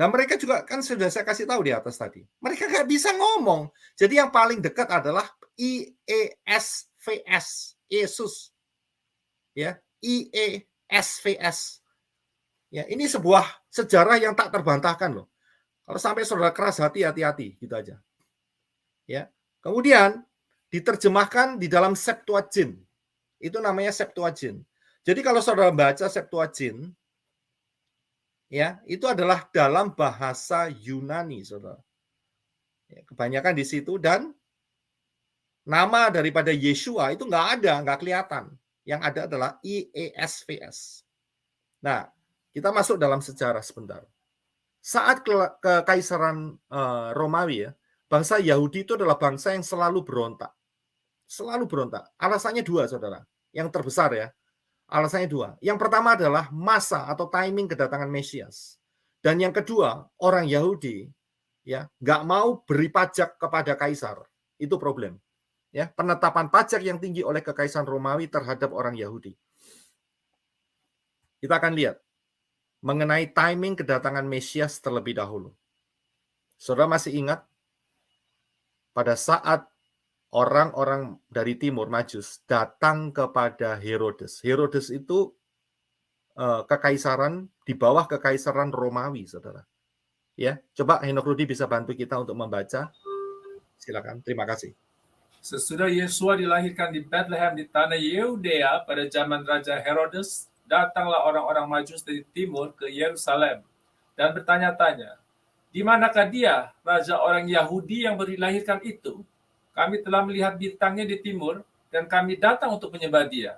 Nah, mereka juga kan sudah saya kasih tahu di atas tadi. Mereka nggak bisa ngomong. Jadi yang paling dekat adalah IESVS, Yesus. Ya, IESVS. Ya, ini sebuah sejarah yang tak terbantahkan loh. Kalau sampai saudara keras hati, hati-hati, gitu aja. Ya. Kemudian diterjemahkan di dalam Septuagint. Itu namanya Septuagint. Jadi kalau saudara baca Septuagint, ya, itu adalah dalam bahasa Yunani, saudara. Ya, kebanyakan di situ, dan nama daripada Yeshua itu nggak ada, nggak kelihatan. Yang ada adalah IESVS. Nah, kita masuk dalam sejarah sebentar. Saat kekaisaran Romawi ya, bangsa Yahudi itu adalah bangsa yang selalu berontak. Selalu berontak. Alasannya 2, saudara. Yang terbesar ya. Alasannya 2. Yang pertama adalah masa atau timing kedatangan Mesias. Dan yang kedua, orang Yahudi ya nggak mau beri pajak kepada kaisar. Itu problem. Ya, penetapan pajak yang tinggi oleh kekaisaran Romawi terhadap orang Yahudi. Kita akan lihat mengenai timing kedatangan Mesias terlebih dahulu. Saudara masih ingat pada saat orang-orang dari timur Majus datang kepada Herodes. Herodes itu kekaisaran di bawah kekaisaran Romawi, saudara. Ya, coba Henok Rudi bisa bantu kita untuk membaca. Silakan, terima kasih. Sesudah Yesua dilahirkan di Bethlehem di tanah Yudea pada zaman Raja Herodes, datanglah orang-orang Majus dari timur ke Yerusalem dan bertanya-tanya, "Di manakah dia, raja orang Yahudi yang dilahirkan itu? Kami telah melihat bintangnya di timur, dan kami datang untuk menyembah dia."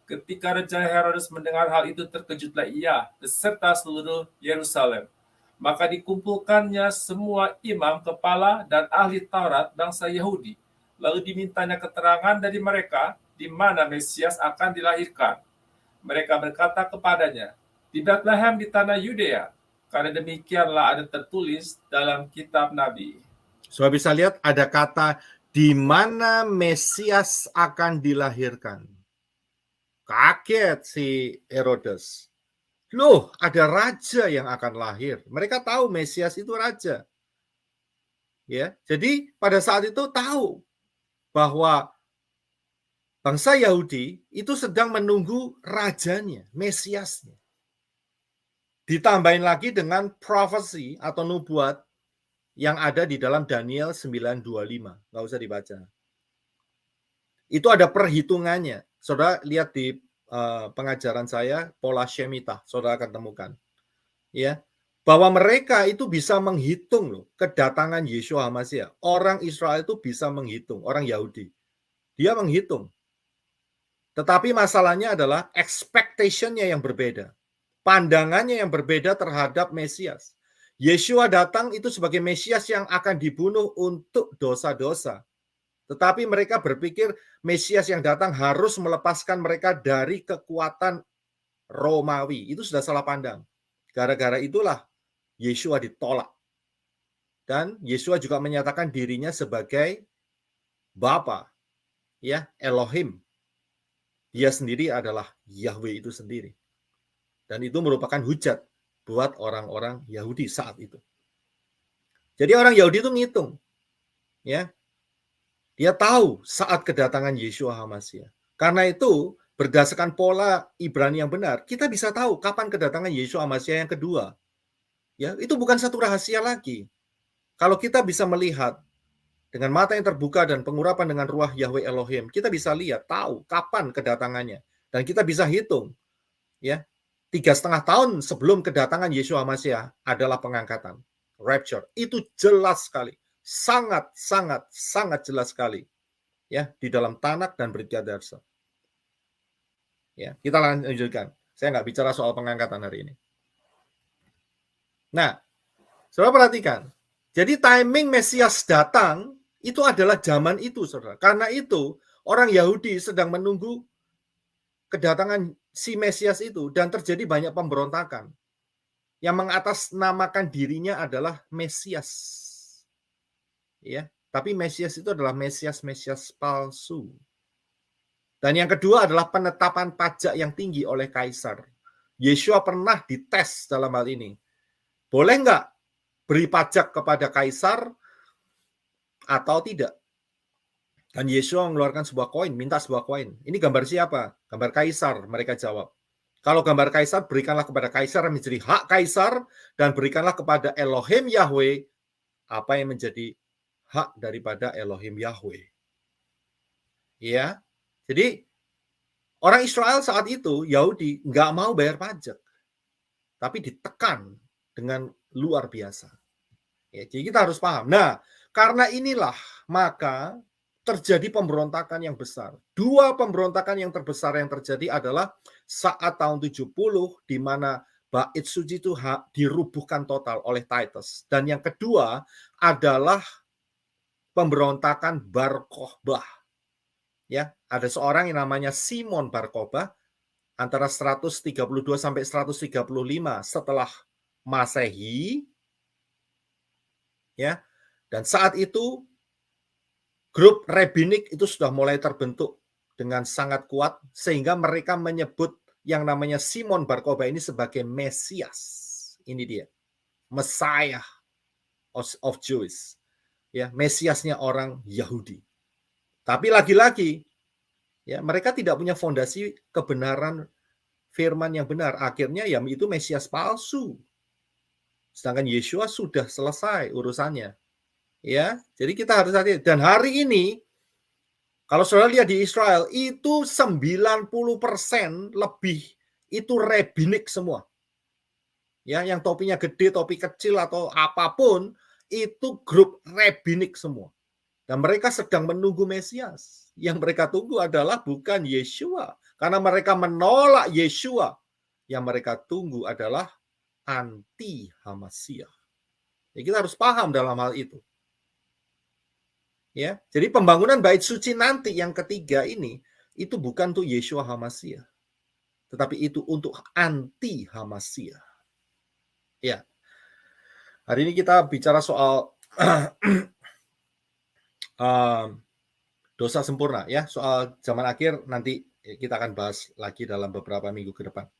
Ketika Raja Herodes mendengar hal itu, terkejutlah ia beserta seluruh Yerusalem. Maka dikumpulkannya semua imam, kepala, dan ahli Taurat bangsa Yahudi. Lalu dimintanya keterangan dari mereka di mana Mesias akan dilahirkan. Mereka berkata kepadanya, "Di Bethlehem di tanah Yudea, karena demikianlah ada tertulis dalam kitab Nabi." Saudara bisa lihat ada kata di mana Mesias akan dilahirkan. Kaget si Herodes. Loh, ada raja yang akan lahir. Mereka tahu Mesias itu raja. Ya, jadi pada saat itu tahu bahwa bangsa Yahudi itu sedang menunggu rajanya, Mesiasnya. Ditambahin lagi dengan profesi atau nubuat yang ada di dalam Daniel 9:25. Nggak usah dibaca. Itu ada perhitungannya. Saudara lihat di pengajaran saya, pola Shemitah, saudara akan temukan. Ya, bahwa mereka itu bisa menghitung loh kedatangan Yeshua HaMashiach. Orang Israel itu bisa menghitung, orang Yahudi. Dia menghitung. Tetapi masalahnya adalah expectation-nya yang berbeda. Pandangannya yang berbeda terhadap Mesias. Yeshua datang itu sebagai Mesias yang akan dibunuh untuk dosa-dosa. Tetapi mereka berpikir Mesias yang datang harus melepaskan mereka dari kekuatan Romawi. Itu sudah salah pandang. Gara-gara itulah Yeshua ditolak. Dan Yeshua juga menyatakan dirinya sebagai Bapa, ya, Elohim. Dia sendiri adalah Yahweh itu sendiri. Dan itu merupakan hujat buat orang-orang Yahudi saat itu. Jadi orang Yahudi itu ngitung. Ya. Dia tahu saat kedatangan Yeshua HaMashiach. Karena itu, berdasarkan pola Ibrani yang benar, kita bisa tahu kapan kedatangan Yeshua HaMashiach yang kedua. Ya, itu bukan satu rahasia lagi. Kalau kita bisa melihat dengan mata yang terbuka dan pengurapan dengan ruah Yahweh Elohim, kita bisa lihat, tahu kapan kedatangannya. Dan kita bisa hitung. Ya, 3,5 tahun sebelum kedatangan Yeshua HaMashiach adalah pengangkatan. Rapture. Itu jelas sekali. Sangat jelas sekali. Ya, di dalam Tanakh dan Brit Darsa. Ya, kita lanjutkan. Saya nggak bicara soal pengangkatan hari ini. Nah, saudara perhatikan. Jadi timing Mesias datang itu adalah zaman itu, saudara. Karena itu, orang Yahudi sedang menunggu kedatangan si Mesias itu dan terjadi banyak pemberontakan. Yang mengatasnamakan dirinya adalah Mesias. Ya, tapi Mesias itu adalah Mesias palsu. Dan yang kedua adalah penetapan pajak yang tinggi oleh kaisar. Yeshua pernah dites dalam hal ini. Boleh nggak beri pajak kepada kaisar atau tidak? Dan Yeshua mengeluarkan sebuah koin, minta sebuah koin. Ini gambar siapa? Gambar kaisar, mereka jawab. Kalau gambar kaisar, berikanlah kepada kaisar yang menjadi hak kaisar, dan berikanlah kepada Elohim Yahweh apa yang menjadi hak daripada Elohim Yahweh. Ya, jadi orang Israel saat itu, Yahudi, nggak mau bayar pajak. Tapi ditekan dengan luar biasa. Ya, jadi kita harus paham. Nah, karena inilah, maka terjadi pemberontakan yang besar. Dua pemberontakan yang terbesar yang terjadi adalah saat tahun 70, di mana Bait Suci itu dirubuhkan total oleh Titus. Dan yang kedua adalah pemberontakan Bar Kokhbah. Ya, ada seorang yang namanya Simon Bar Kokhbah antara 132 sampai 135 setelah Masehi. Ya. Dan saat itu grup rabbinik itu sudah mulai terbentuk dengan sangat kuat sehingga mereka menyebut yang namanya Simon Bar Kokhbah ini sebagai Mesias. Ini dia. Messiah of Jews. Ya, Mesiasnya orang Yahudi. Tapi lagi-lagi ya, mereka tidak punya fondasi kebenaran firman yang benar. Akhirnya ya itu Mesias palsu. Sedangkan Yeshua sudah selesai urusannya. Ya, jadi kita harus hati. Dan hari ini kalau saudara lihat di Israel itu 90% lebih itu rabbinik semua. Ya, yang topinya gede, topi kecil atau apapun, itu grup rabbinik semua. Dan mereka sedang menunggu Mesias. Yang mereka tunggu adalah bukan Yeshua, karena mereka menolak Yeshua. Yang mereka tunggu adalah anti Hamasiah. Ya, kita harus paham dalam hal itu. Ya, jadi pembangunan bait suci nanti yang ketiga ini itu bukan untuk Yeshua Hamasiah, tetapi itu untuk anti Hamasiah. Ya. Hari ini kita bicara soal dosa sempurna, ya, soal zaman akhir nanti kita akan bahas lagi dalam beberapa minggu ke depan.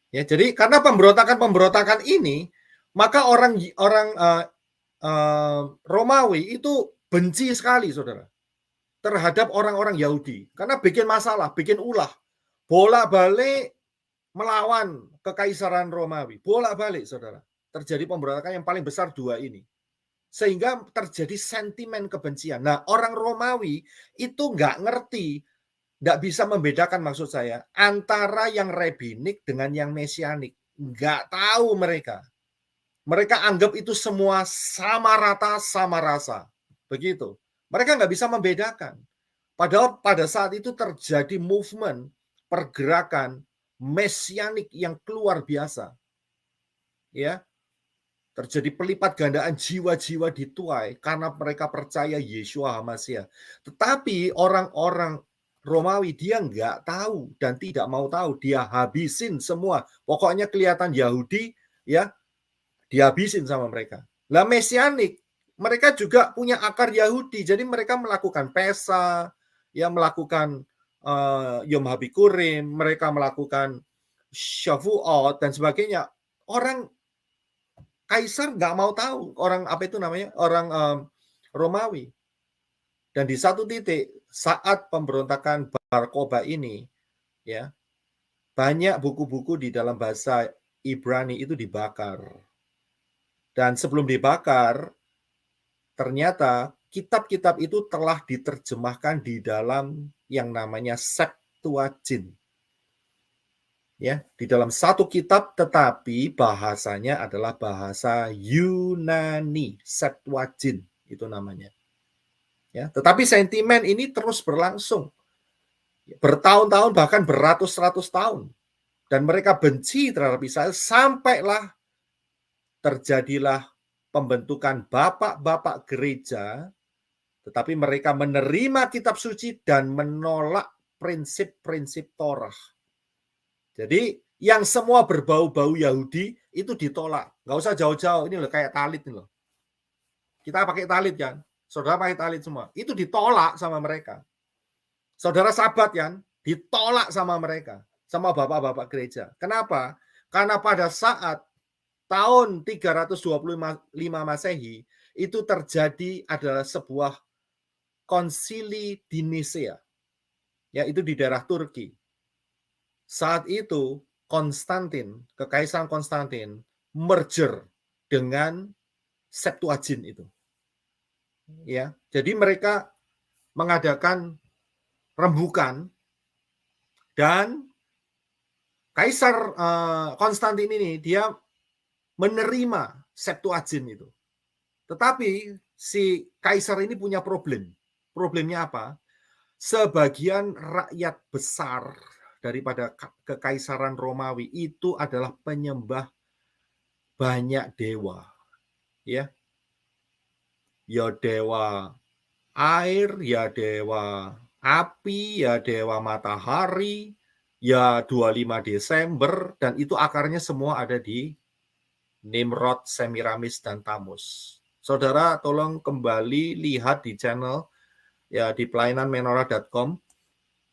Ya, jadi karena pemberontakan ini, maka orang Romawi itu benci sekali, saudara, terhadap orang-orang Yahudi, karena bikin masalah, bikin ulah, bolak-balik melawan kekaisaran Romawi, bolak-balik, saudara. Terjadi pemberontakan yang paling besar dua ini. Sehingga terjadi sentimen kebencian. Nah, orang Romawi itu nggak ngerti, nggak bisa membedakan maksud saya, antara yang rabbinik dengan yang mesianik. Nggak tahu mereka. Mereka anggap itu semua sama rata, sama rasa. Begitu. Mereka nggak bisa membedakan. Padahal pada saat itu terjadi movement, pergerakan mesianik yang luar biasa. Ya, terjadi pelipat gandaan jiwa-jiwa di Tuai karena mereka percaya Yeshua Hamasiah. Tetapi orang-orang Romawi dia nggak tahu dan tidak mau tahu. Dia habisin semua. Pokoknya kelihatan Yahudi, ya, dihabisin sama mereka. Lah Mesianik, mereka juga punya akar Yahudi. Jadi mereka melakukan Pesa, ya, melakukan Yom Habikurim, mereka melakukan Shavuot dan sebagainya. Orang Kaisar nggak mau tahu orang apa itu namanya, orang Romawi. Dan di satu titik saat pemberontakan Bar Kokhba ini, ya, banyak buku-buku di dalam bahasa Ibrani itu dibakar. Dan sebelum dibakar, ternyata kitab-kitab itu telah diterjemahkan di dalam yang namanya Septuagint. Ya, di dalam satu kitab tetapi bahasanya adalah bahasa Yunani, Septuagint itu namanya. Ya, tetapi sentimen ini terus berlangsung. Bertahun-tahun bahkan beratus-ratus tahun. Dan mereka benci terhadap Israel sampailah terjadilah pembentukan bapak-bapak gereja, tetapi mereka menerima kitab suci dan menolak prinsip-prinsip Torah. Jadi yang semua berbau-bau Yahudi itu ditolak. Nggak usah jauh-jauh. Ini loh kayak talit ini loh. Kita pakai talit kan. Saudara pakai talit semua. Itu ditolak sama mereka. Saudara sabat kan. Ditolak sama mereka. Sama bapak-bapak gereja. Kenapa? Karena pada saat tahun 325 Masehi itu terjadi adalah sebuah konsili di Nisea. Ya, itu di daerah Turki. Saat itu Konstantin, Kekaisaran Konstantin merger dengan Septuagint itu. Ya, jadi mereka mengadakan rembukan dan Kaisar Konstantin ini dia menerima Septuagint itu. Tetapi si kaisar ini punya problem. Problemnya apa? Sebagian rakyat besar daripada kekaisaran Romawi itu adalah penyembah banyak dewa, ya dewa air, ya dewa api, ya dewa matahari, ya 25 Desember, dan itu akarnya semua ada di Nimrod, Semiramis, dan Tamus. Saudara tolong kembali lihat di channel ya di pelayanan menorah.com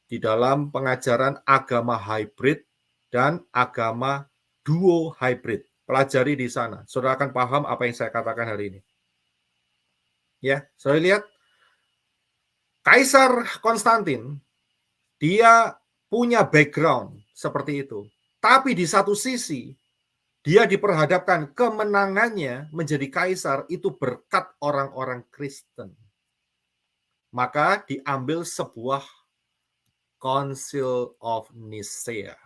di dalam pengajaran agama hybrid dan agama duo hybrid. Pelajari di sana. Saudara akan paham apa yang saya katakan hari ini. Ya, saudara lihat. Kaisar Konstantin, dia punya background seperti itu. Tapi di satu sisi, dia diperhadapkan kemenangannya menjadi kaisar itu berkat orang-orang Kristen. Maka diambil sebuah Council of Nicaea.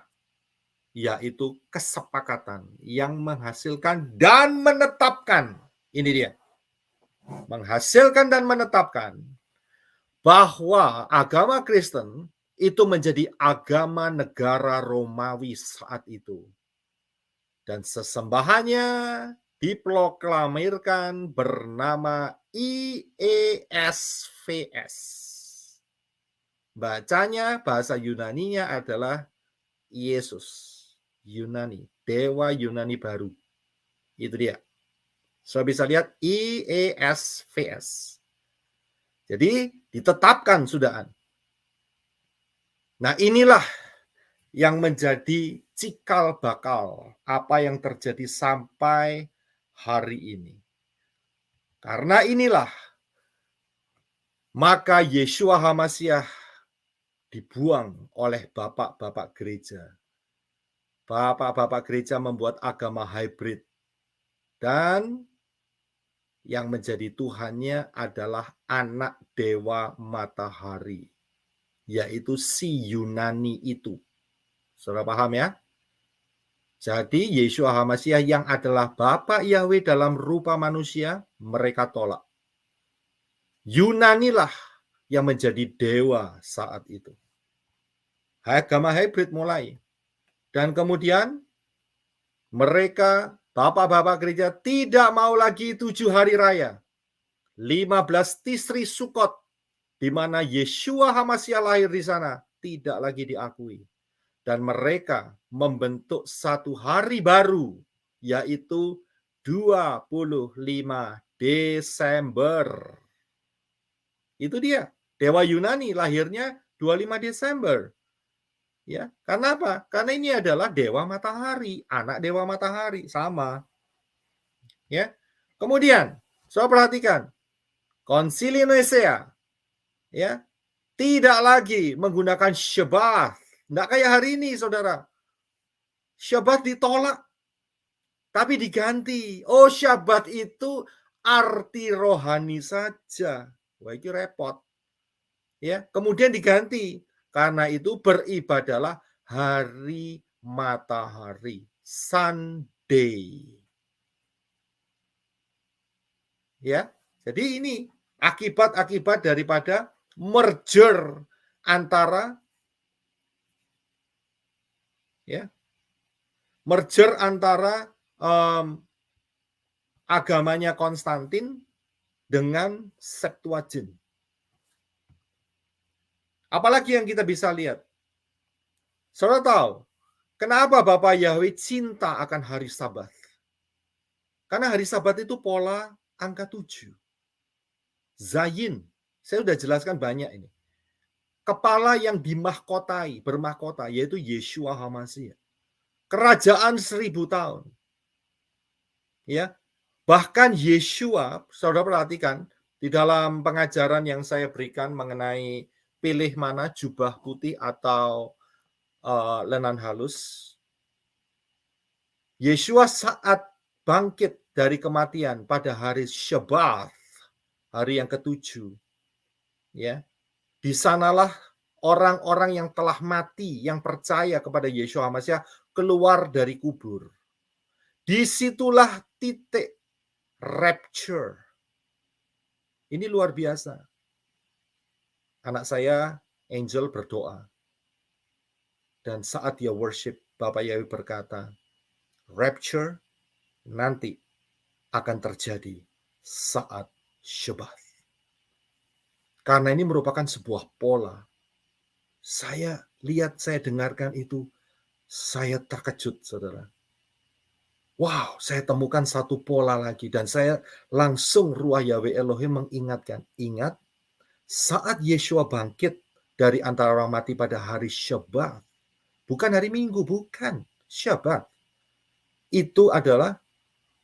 yaitu kesepakatan yang menghasilkan dan menetapkan. Ini dia. Menghasilkan dan menetapkan bahwa agama Kristen itu menjadi agama negara Romawi saat itu. Dan sesembahannya diproklamirkan bernama IESVS. Bacanya, bahasa Yunaninya adalah Yesus. Yunani, Dewa Yunani baru. Itu dia. Sudah bisa lihat IESVS. Jadi ditetapkan sudahan. Nah, inilah yang menjadi cikal bakal apa yang terjadi sampai hari ini. Karena inilah maka Yeshua HaMasyiah dibuang oleh bapak-bapak gereja. Bapak-bapak gereja membuat agama hybrid. Dan yang menjadi Tuhannya adalah anak dewa matahari. Yaitu si Yunani itu. Saudara paham ya? Jadi Yeshua HaMasyiah yang adalah Bapa Yahweh dalam rupa manusia, mereka tolak. Yunanilah yang menjadi dewa saat itu. Agama hybrid mulai. Dan kemudian mereka, bapak-bapak gereja, tidak mau lagi 7 hari raya. 15 Tisri Sukot, di mana Yeshua HaMasyiah lahir di sana, tidak lagi diakui. Dan mereka membentuk satu hari baru, yaitu 25 Desember. Itu dia. Dewa Yunani lahirnya 25 Desember. Ya, karena apa? Karena ini adalah dewa matahari, anak dewa matahari, sama. Ya. Kemudian, saudara perhatikan, Konsili Nisea, ya, tidak lagi menggunakan Shabbat. Nggak kayak hari ini, saudara. Shabbat ditolak, tapi diganti. Oh, Shabbat itu arti rohani saja. Wah, itu repot. Ya, kemudian diganti. Karena itu beribadahlah hari matahari, Sunday. Ya, jadi ini akibat-akibat daripada merger antara agamanya Konstantin dengan Septuagint. Apalagi yang kita bisa lihat? Saudara tahu, kenapa Bapak Yahweh cinta akan hari Sabat? Karena hari Sabat itu pola angka 7. Zayin, saya sudah jelaskan banyak ini. Kepala yang dimahkotai, bermahkota, yaitu Yeshua HaMasyiah. Kerajaan 1000 tahun. Ya, bahkan Yeshua, saudara perhatikan, di dalam pengajaran yang saya berikan mengenai pilih mana jubah putih atau lenan halus. Yeshua saat bangkit dari kematian pada hari Shabbat, hari yang ke-7. Ya. Di sanalah orang-orang yang telah mati, yang percaya kepada Yeshua HaMasyiah keluar dari kubur. Disitulah titik rapture. Ini luar biasa. Anak saya, Angel, berdoa. Dan saat dia worship, Bapak Yahweh berkata, rapture nanti akan terjadi saat Shabbat. Karena ini merupakan sebuah pola. Saya lihat, saya dengarkan itu, saya terkejut, saudara. Wow, saya temukan satu pola lagi. Dan saya langsung Ruah Yahweh Elohim mengingatkan. Ingat, saat Yeshua bangkit dari antara orang mati pada hari Shabbat, bukan hari Minggu, bukan. Shabbat. Itu adalah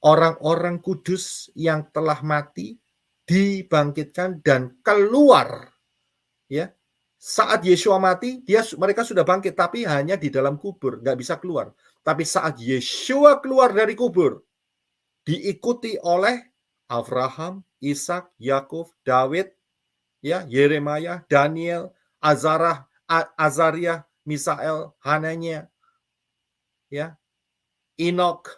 orang-orang kudus yang telah mati, dibangkitkan dan keluar. Ya, saat Yeshua mati, mereka sudah bangkit, tapi hanya di dalam kubur, nggak bisa keluar. Tapi saat Yeshua keluar dari kubur, diikuti oleh Abraham, Ishak, Yakub, Daud, ya, Yeremia, Daniel, Azariah, Misael, Hananya, ya. Enoch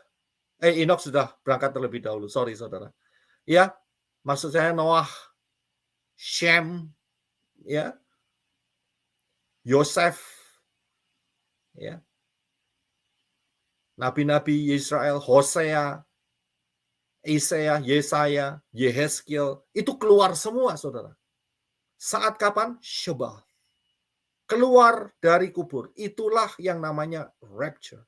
sudah berangkat terlebih dahulu, sorry saudara. Ya, maksud saya Noah, Shem, ya, Yosef, ya, nabi-nabi Israel, Hosea, Isaiah, Yesaya, Yehezkiel, itu keluar semua, saudara. Saat kapan? Syabbath. Keluar dari kubur. Itulah yang namanya rapture.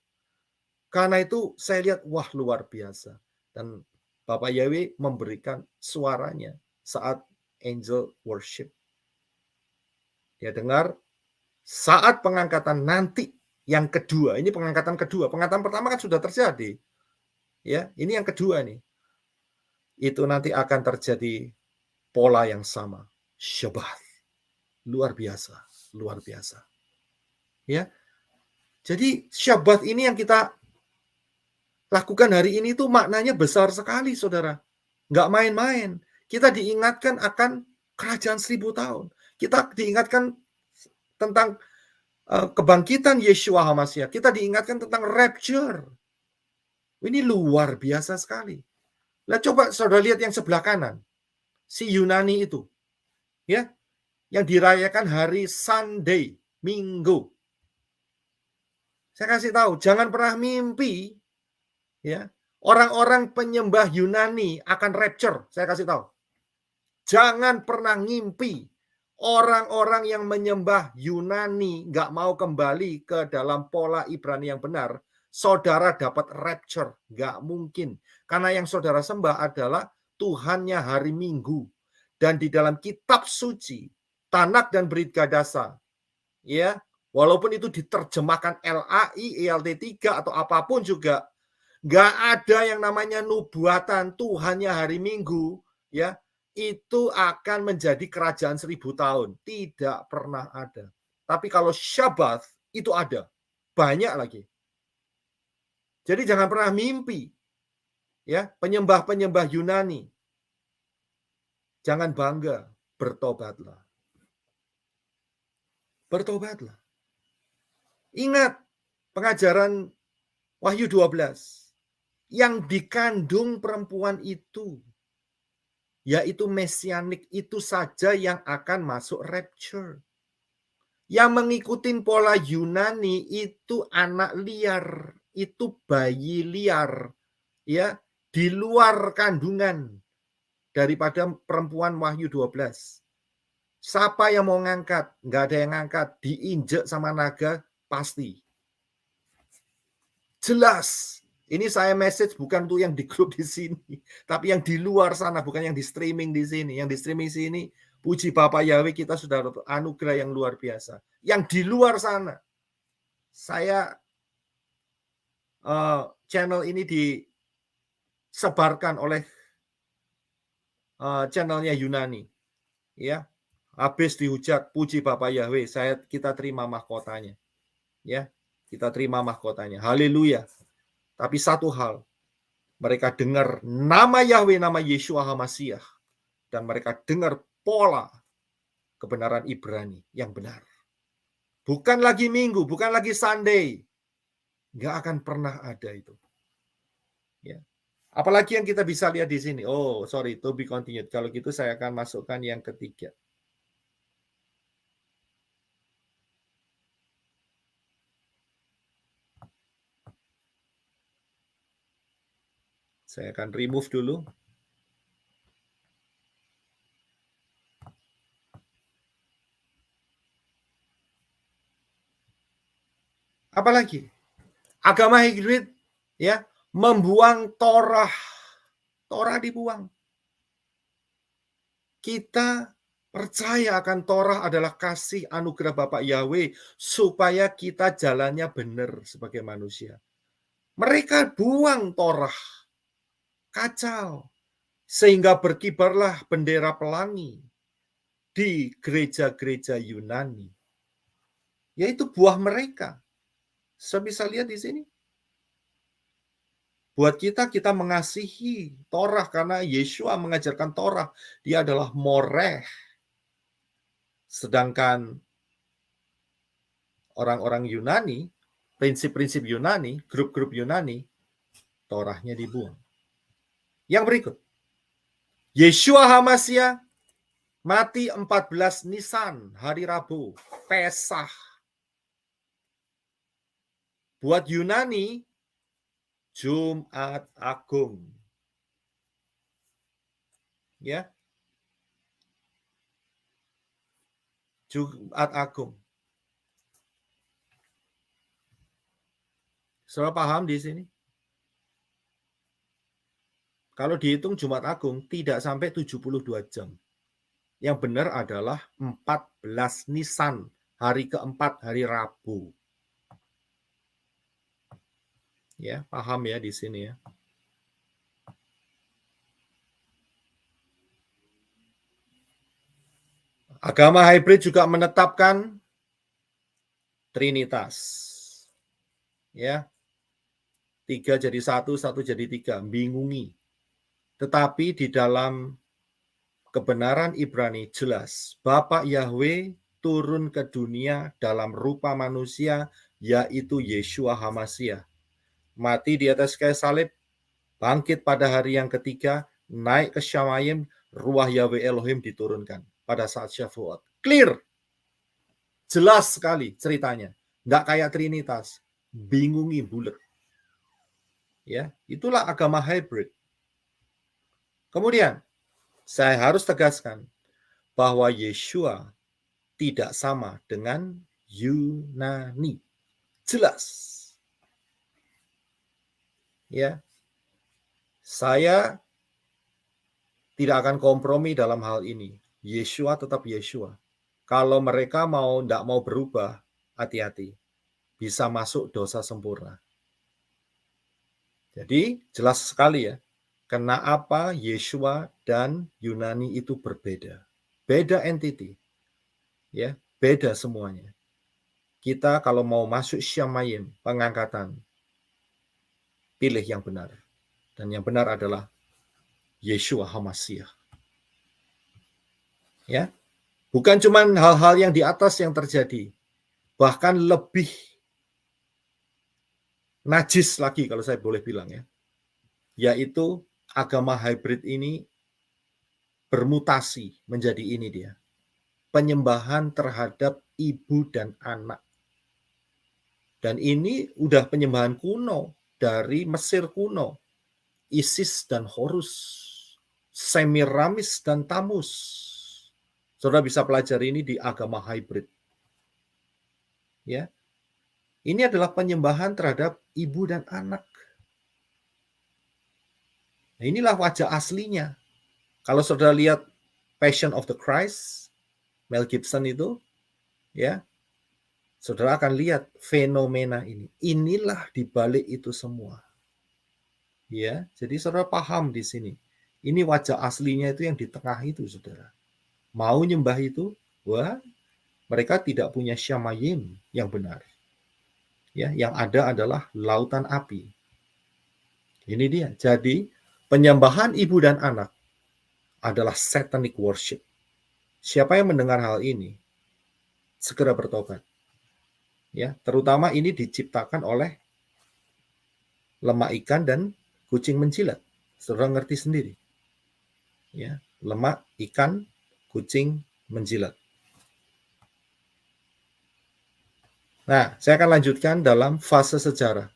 Karena itu saya lihat, wah luar biasa. Dan Bapak Yahweh memberikan suaranya saat angel worship. Dia dengar saat pengangkatan nanti yang kedua. Ini pengangkatan kedua. Pengangkatan pertama kan sudah terjadi. Ya, ini yang kedua nih. Itu nanti akan terjadi pola yang sama. Syabbath. Luar biasa, luar biasa. Ya. Jadi Syabbath ini yang kita lakukan hari ini tuh maknanya besar sekali, saudara. Nggak main-main. Kita diingatkan akan kerajaan 1000 tahun. Kita diingatkan tentang kebangkitan Yeshua HaMashiach. Kita diingatkan tentang rapture. Ini luar biasa sekali. Nah, coba saudara lihat yang sebelah kanan. Si Yunani itu. Ya. Yang dirayakan hari Sunday, Minggu. Saya kasih tahu, jangan pernah mimpi ya, orang-orang penyembah Yunani akan rapture. Saya kasih tahu. Jangan pernah ngimpi orang-orang yang menyembah Yunani nggak mau kembali ke dalam pola Ibrani yang benar, saudara dapat rapture. Nggak mungkin. Karena yang saudara sembah adalah Tuhannya hari Minggu. Dan di dalam kitab suci, Tanak dan Brit Gadasa, ya, walaupun itu diterjemahkan LAI, ELT3 atau apapun juga, nggak ada yang namanya nubuatan Tuhannya hari Minggu, ya, itu akan menjadi kerajaan 1000 tahun. Tidak pernah ada. Tapi kalau Syabbath itu ada, banyak lagi. Jadi jangan pernah mimpi, ya, penyembah-penyembah Yunani. Jangan bangga, bertobatlah. Bertobatlah. Ingat pengajaran Wahyu 12. Yang dikandung perempuan itu, yaitu mesianik, itu saja yang akan masuk rapture. Yang mengikuti pola Yunani itu anak liar, itu bayi liar, ya, di luar kandungan daripada perempuan Wahyu 12. Siapa yang mau ngangkat? Nggak ada yang ngangkat. Diinjek sama naga, pasti. Jelas. Ini saya message bukan tuh yang di grup di sini. Tapi yang di luar sana, bukan yang di streaming di sini. Yang di streaming sini, puji Bapak Yahweh, kita sudah anugerah yang luar biasa. Yang di luar sana, saya channel ini disebarkan oleh channelnya Yunani. Ya. Habis dihujat, puji Bapak Yahweh, kita terima mahkotanya. Ya, kita terima mahkotanya. Haleluya. Tapi satu hal, mereka dengar nama Yahweh, nama Yeshua HaMashiach, dan mereka dengar pola kebenaran Ibrani yang benar. Bukan lagi Minggu, bukan lagi Sunday. Nggak akan pernah ada itu. Ya. Apalagi yang kita bisa lihat di sini. Oh, sorry, to be continued. Kalau gitu saya akan masukkan yang ketiga. Saya akan remove dulu. Apalagi? Agama hibrid, ya, membuang Torah. Torah dibuang. Kita percaya akan Torah adalah kasih anugerah Bapak Yahweh supaya kita jalannya benar sebagai manusia. Mereka buang Torah. Kacau. Sehingga berkibarlah bendera pelangi di gereja-gereja Yunani. Yaitu buah mereka. Saya bisa lihat di sini. Buat kita mengasihi Torah karena Yeshua mengajarkan Torah. Dia adalah Moreh. Sedangkan orang-orang Yunani prinsip-prinsip Yunani, grup-grup Yunani, Torahnya dibuang. Yang berikut, Yeshua HaMashiach mati 14 Nisan, hari Rabu, Pesah. Buat Yunani, Jumat Agung. Ya. Jumat Agung. Saudara paham di sini? Kalau dihitung Jumat Agung tidak sampai 72 jam. Yang benar adalah 14 Nisan, hari keempat, hari Rabu. Ya, paham ya di sini ya. Agama hybrid juga menetapkan Trinitas. Ya. 3 jadi 1, 1 jadi 3, bingungi. Tetapi di dalam kebenaran Ibrani jelas, Bapa Yahweh turun ke dunia dalam rupa manusia, yaitu Yeshua HaMashiach. Mati di atas kayu salib, bangkit pada hari yang ketiga, naik ke Syamayim, Ruah Yahweh Elohim diturunkan pada saat Syafuot. Clear. Jelas sekali ceritanya. Nggak kayak Trinitas. Bingungi bulat. Ya, itulah agama hybrid. Kemudian, saya harus tegaskan bahwa Yeshua tidak sama dengan Yunani. Jelas. Ya. Saya tidak akan kompromi dalam hal ini. Yeshua tetap Yeshua. Kalau mereka tidak mau berubah, hati-hati. Bisa masuk dosa sempurna. Jadi, jelas sekali ya. Kenapa Yeshua dan Yunani itu berbeda. Beda entity. Ya, beda semuanya. Kita kalau mau masuk Syamayim, pengangkatan, pilih yang benar. Dan yang benar adalah Yeshua HaMashiach. Ya. Bukan cuma hal-hal yang di atas yang terjadi. Bahkan lebih najis lagi kalau saya boleh bilang ya. Yaitu agama hybrid ini bermutasi menjadi ini dia. Penyembahan terhadap ibu dan anak. Dan ini udah penyembahan kuno dari Mesir kuno. Isis dan Horus. Semiramis dan Tamus. Saudara bisa pelajari ini di agama hybrid. Ya. Ini adalah penyembahan terhadap ibu dan anak. Nah, inilah wajah aslinya. Kalau saudara lihat Passion of the Christ, Mel Gibson itu, ya, saudara akan lihat fenomena ini. Inilah di balik itu semua. Ya, jadi saudara paham di sini. Ini wajah aslinya itu yang di tengah itu, saudara. Mau nyembah itu, wah, mereka tidak punya Syamayim yang benar. Ya, yang ada adalah lautan api. Ini dia. Jadi, penyembahan ibu dan anak adalah satanic worship. Siapa yang mendengar hal ini, segera bertobat. Ya, terutama ini diciptakan oleh lemak ikan dan kucing menjilat. Saudara ngerti sendiri. Ya, lemak ikan, kucing menjilat. Nah, saya akan lanjutkan dalam fase sejarah.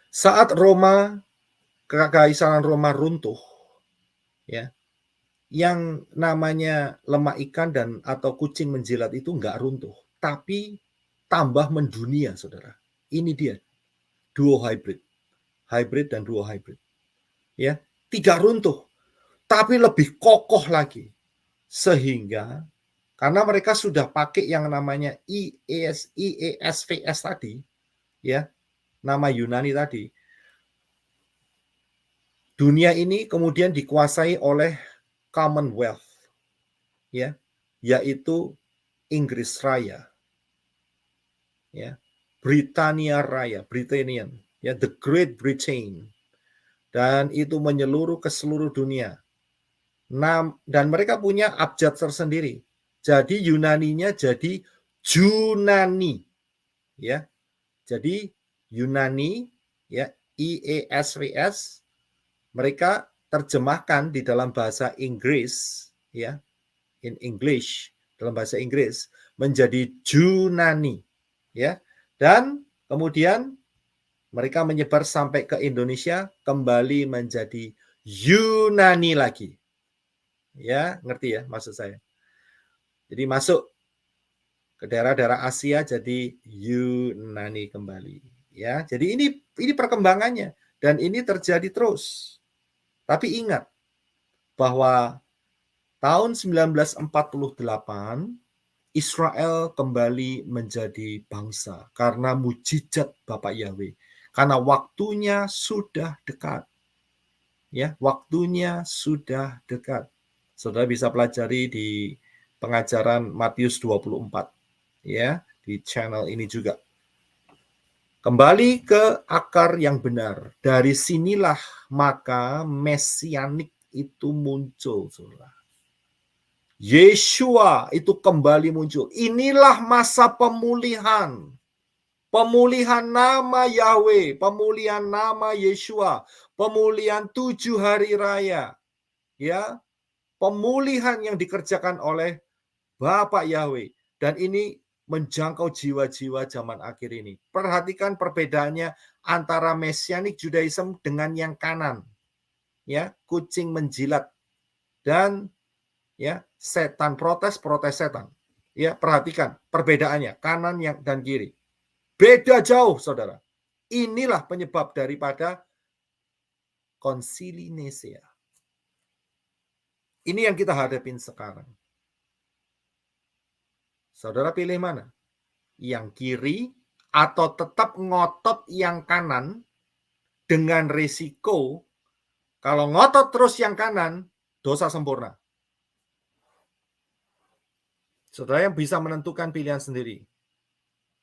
Saat Kekaisaran Roma runtuh, ya, yang namanya lemak ikan dan atau kucing menjilat itu enggak runtuh, tapi tambah mendunia, saudara. Ini dia, duo hybrid dan duo hybrid. Ya, tidak runtuh, tapi lebih kokoh lagi. Sehingga karena mereka sudah pakai yang namanya IESVS tadi, ya, nama Yunani tadi. Dunia ini kemudian dikuasai oleh Commonwealth, ya, yaitu Inggris Raya, ya, Britania Raya, Britannian, ya, the Great Britain, dan itu menyeluruh ke seluruh dunia. Dan mereka punya abjad tersendiri. Jadi Yunaninya jadi Junani, ya. Jadi Yunani, ya, IESWS, mereka terjemahkan di dalam bahasa Inggris, ya, in English, dalam bahasa Inggris menjadi Junani, ya. Dan kemudian mereka menyebar sampai ke Indonesia, kembali menjadi Yunani lagi. Ya, ngerti ya maksud saya. Jadi masuk ke daerah-daerah Asia jadi Yunani kembali. Ya, jadi ini perkembangannya dan ini terjadi terus. Tapi ingat bahwa tahun 1948 Israel kembali menjadi bangsa karena mujizat Bapak Yahweh. Karena waktunya sudah dekat. Ya, waktunya sudah dekat. Saudara bisa pelajari di pengajaran Matius 24, ya, di channel ini juga. Kembali ke akar yang benar. Dari sinilah maka mesianik itu muncul, saudara. Yeshua itu kembali muncul. Inilah masa pemulihan. Pemulihan nama Yahweh, pemulihan nama Yeshua, pemulihan 7 hari raya. Ya, pemulihan yang dikerjakan oleh Bapak Yahweh. Dan ini menjangkau jiwa-jiwa zaman akhir ini. Perhatikan perbedaannya antara Messianic Judaism dengan yang kanan. Ya, kucing menjilat dan ya, setan protes setan. Ya, perhatikan perbedaannya kanan yang dan kiri. Beda jauh, saudara. Inilah penyebab daripada konsili Nisea. Ini yang kita hadapin sekarang. Saudara pilih mana? Yang kiri atau tetap ngotot yang kanan dengan risiko kalau ngotot terus yang kanan, dosa sempurna. Saudara yang bisa menentukan pilihan sendiri.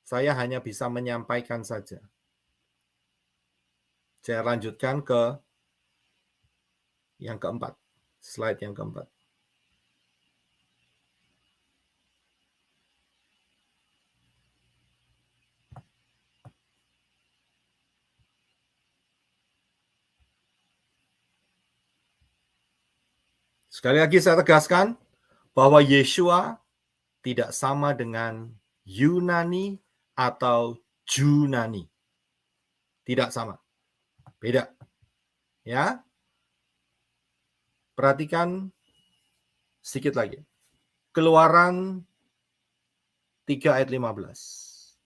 Saya hanya bisa menyampaikan saja. Saya lanjutkan ke yang keempat. Slide yang keempat. Sekali lagi saya tegaskan bahwa Yeshua tidak sama dengan Yunani atau Junani. Tidak sama. Beda. Ya. Perhatikan sedikit lagi. Keluaran 3 ayat 15.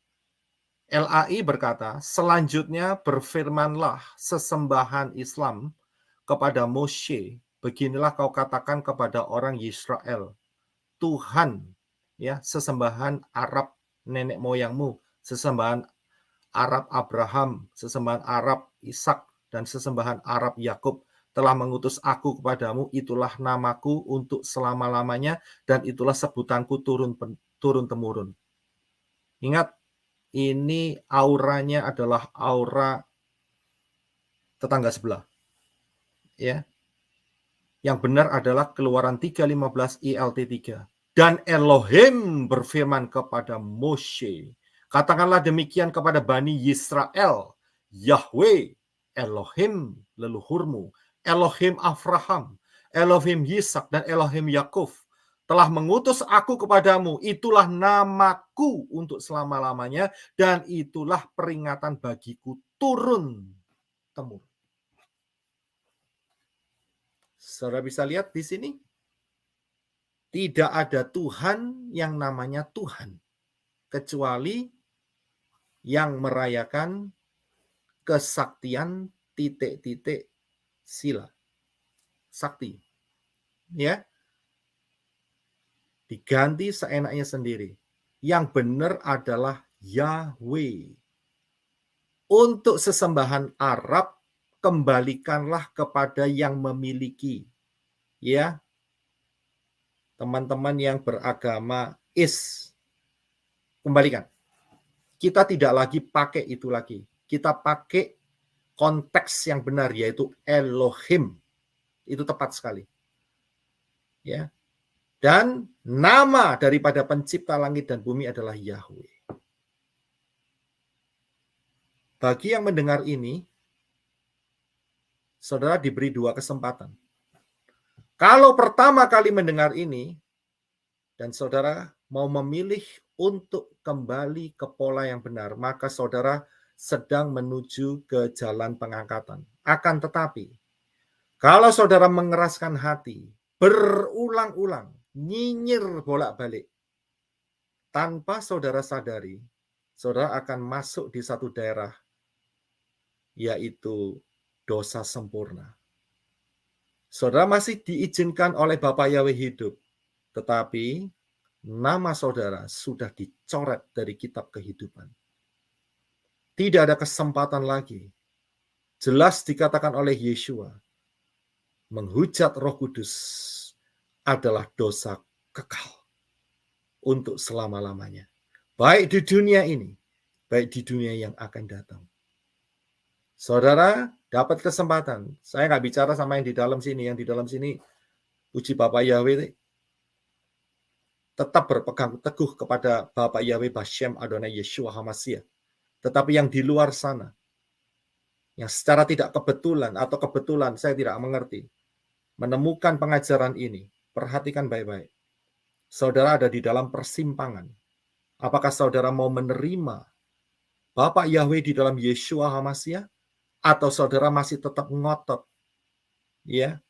LAI berkata, selanjutnya berfirmanlah sesembahan Islam kepada Moshe, beginilah kau katakan kepada orang Israel, Tuhan, ya, sesembahan Arab nenek moyangmu, sesembahan Arab Abraham, sesembahan Arab Ishak, dan sesembahan Arab Yakub telah mengutus aku kepadamu, itulah namaku untuk selama-lamanya, dan itulah sebutanku turun-temurun. Ingat, ini auranya adalah aura tetangga sebelah. Ya. Yang benar adalah Keluaran 3:15 ILT3. Dan Elohim berfirman kepada Moshe, katakanlah demikian kepada Bani Yisrael, Yahweh, Elohim leluhurmu, Elohim Abraham, Elohim Yisak, dan Elohim Yakub telah mengutus aku kepadamu, itulah namaku untuk selama-lamanya, dan itulah peringatan bagiku turun-temurun. Saudara bisa lihat di sini, tidak ada Tuhan yang namanya Tuhan, kecuali yang merayakan kesaktian titik-titik sila. Sakti. Ya. Diganti seenaknya sendiri. Yang benar adalah Yahweh. Untuk sesembahan Arab, kembalikanlah kepada yang memiliki. Ya. Teman-teman yang beragama kembalikan. Kita tidak lagi pakai itu lagi. Kita pakai konteks yang benar, yaitu Elohim. Itu tepat sekali. Ya. Dan nama daripada pencipta langit dan bumi adalah Yahweh. bagi yang mendengar ini, saudara diberi 2 kesempatan. Kalau pertama kali mendengar ini, dan saudara mau memilih untuk kembali ke pola yang benar, maka saudara sedang menuju ke jalan pengangkatan. Akan tetapi, kalau saudara mengeraskan hati, berulang-ulang, nyinyir bolak-balik, tanpa saudara sadari, saudara akan masuk di satu daerah, yaitu dosa sempurna. Saudara masih diizinkan oleh Bapa Yahweh hidup, tetapi nama saudara sudah dicoret dari kitab kehidupan. Tidak ada kesempatan lagi. Jelas dikatakan oleh Yeshua, menghujat Roh Kudus adalah dosa kekal untuk selama-lamanya. Baik di dunia ini, baik di dunia yang akan datang. Saudara dapat kesempatan. Saya nggak bicara sama yang di dalam sini. Yang di dalam sini, puji Bapak Yahweh, tetap berpegang teguh kepada Bapak Yahweh Bashem Adonai Yeshua HaMashiach. Tetapi yang di luar sana, yang secara tidak kebetulan atau kebetulan, saya tidak mengerti, menemukan pengajaran ini, perhatikan baik-baik. Saudara ada di dalam persimpangan. Apakah saudara mau menerima Bapak Yahweh di dalam Yeshua HaMashiach, atau saudara masih tetap ngotot ya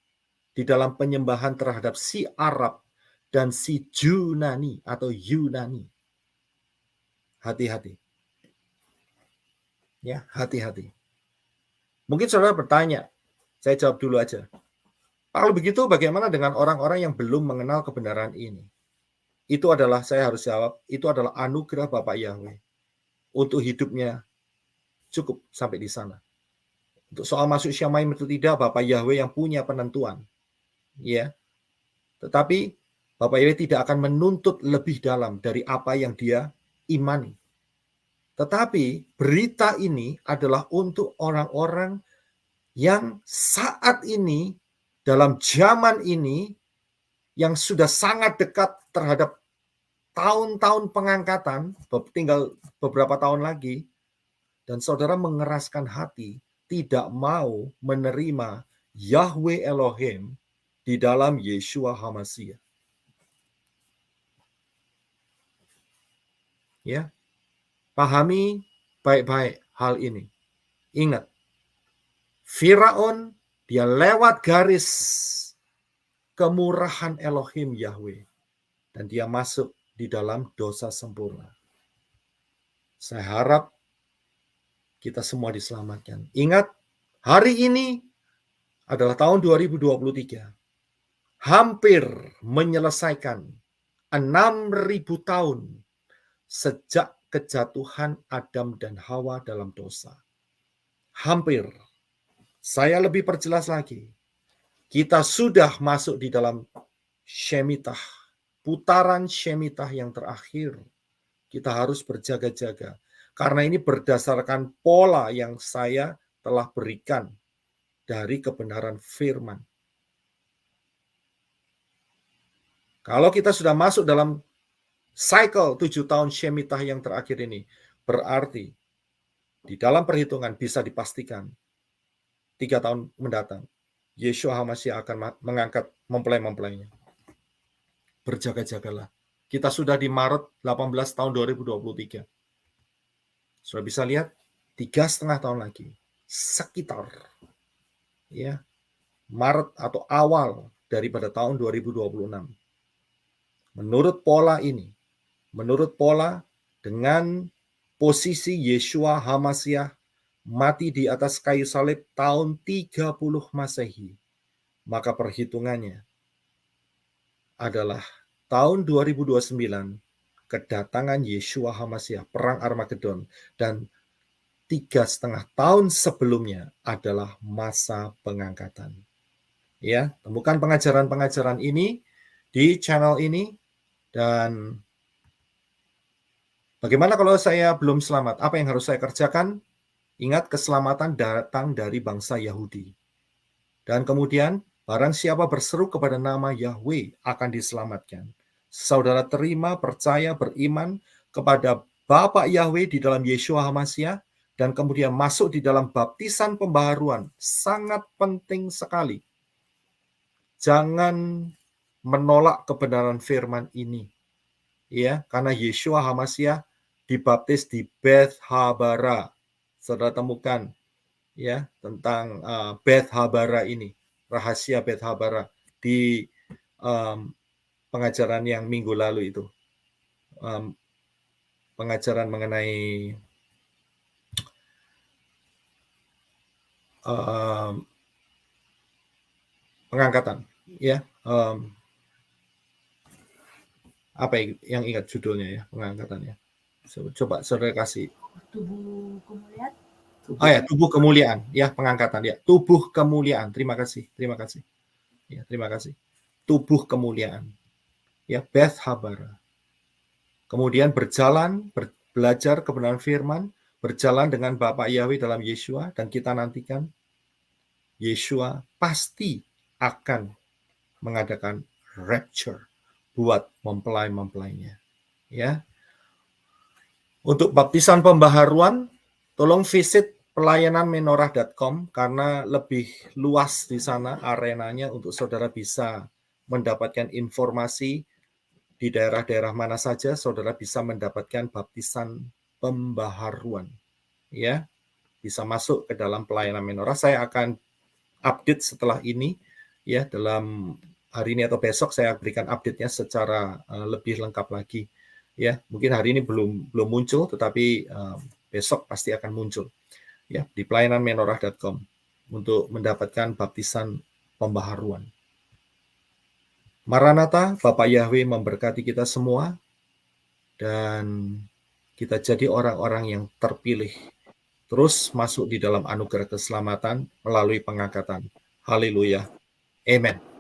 di dalam penyembahan terhadap si Arab dan si Yunani atau Yunani? Hati-hati. Ya, hati-hati. Mungkin saudara bertanya, saya jawab dulu aja. Kalau begitu bagaimana dengan orang-orang yang belum mengenal kebenaran ini? Itu adalah, saya harus jawab, itu adalah anugerah Bapak Yahweh. Untuk hidupnya cukup sampai di sana. Untuk soal masuk Syamaim itu tidak, Bapak Yahweh yang punya penentuan. Ya. Tetapi Bapak Yahweh tidak akan menuntut lebih dalam dari apa yang dia imani. Tetapi berita ini adalah untuk orang-orang yang saat ini, dalam zaman ini, yang sudah sangat dekat terhadap tahun-tahun pengangkatan, tinggal beberapa tahun lagi, dan saudara mengeraskan hati, tidak mau menerima Yahweh Elohim di dalam Yeshua HaMashiach. Ya, pahami baik-baik hal ini. Ingat, Firaun dia lewat garis kemurahan Elohim Yahweh dan dia masuk di dalam dosa sempurna. Saya harap kita semua diselamatkan. Ingat, hari ini adalah tahun 2023. Hampir menyelesaikan 6.000 tahun sejak kejatuhan Adam dan Hawa dalam dosa. Hampir. Saya lebih perjelas lagi. Kita sudah masuk di dalam Shemitah. Putaran Shemitah yang terakhir. Kita harus berjaga-jaga. Karena ini berdasarkan pola yang saya telah berikan dari kebenaran firman. Kalau kita sudah masuk dalam cycle 7 tahun Shemitah yang terakhir ini, berarti di dalam perhitungan bisa dipastikan 3 tahun mendatang, Yeshua HaMashiach akan mengangkat mempelai-mempelainya. Berjaga-jagalah. Kita sudah di Maret 18 tahun 2023. Sudah bisa lihat 3,5 tahun lagi, sekitar ya Maret atau awal daripada tahun 2026. Menurut pola ini, menurut pola dengan posisi Yeshua HaMashiach mati di atas kayu salib tahun 30 Masehi, maka perhitungannya adalah tahun 2029 kedatangan Yeshua HaMashiach, perang Armageddon, dan 3,5 tahun sebelumnya adalah masa pengangkatan. Ya, temukan pengajaran-pengajaran ini di channel ini. Dan bagaimana kalau saya belum selamat? Apa yang harus saya kerjakan? Ingat, keselamatan datang dari bangsa Yahudi. Dan kemudian, barang siapa berseru kepada nama Yahweh akan diselamatkan. Saudara terima, percaya, beriman kepada Bapa Yahweh di dalam Yeshua HaMashiach, dan kemudian masuk di dalam baptisan pembaharuan. Sangat penting sekali. Jangan menolak kebenaran firman ini. Ya, karena Yeshua HaMashiach dibaptis di Beth Habara. Saudara temukan ya tentang Beth Habara ini, rahasia Beth Habara di pengajaran yang minggu lalu itu. Pengajaran mengenai pengangkatan, ya. Apa yang ingat judulnya ya, pengangkatannya? Coba saudara kasih. Tubuh kemuliaan. Oh ya, tubuh kemuliaan, ya, pengangkatan ya. Tubuh kemuliaan. Terima kasih. Ya, terima kasih. Tubuh kemuliaan. Ya, Beth Habara. Kemudian berjalan, belajar kebenaran firman, berjalan dengan Bapak Yahweh dalam Yeshua, dan kita nantikan Yeshua pasti akan mengadakan rapture buat mempelai-mempelainya. Ya. Untuk baptisan pembaharuan, tolong visit pelayananmenorah.com karena lebih luas di sana arenanya untuk saudara bisa mendapatkan informasi di daerah-daerah mana saja saudara bisa mendapatkan baptisan pembaharuan. Ya, bisa masuk ke dalam pelayanan menorah. Saya akan update setelah ini ya, dalam hari ini atau besok saya berikan update-nya secara lebih lengkap lagi. Ya, mungkin hari ini belum muncul, tetapi besok pasti akan muncul. Ya, di pelayananmenorah.com untuk mendapatkan baptisan pembaharuan. Maranatha, Bapak Yahweh memberkati kita semua dan kita jadi orang-orang yang terpilih terus masuk di dalam anugerah keselamatan melalui pengangkatan. Haleluya. Amen.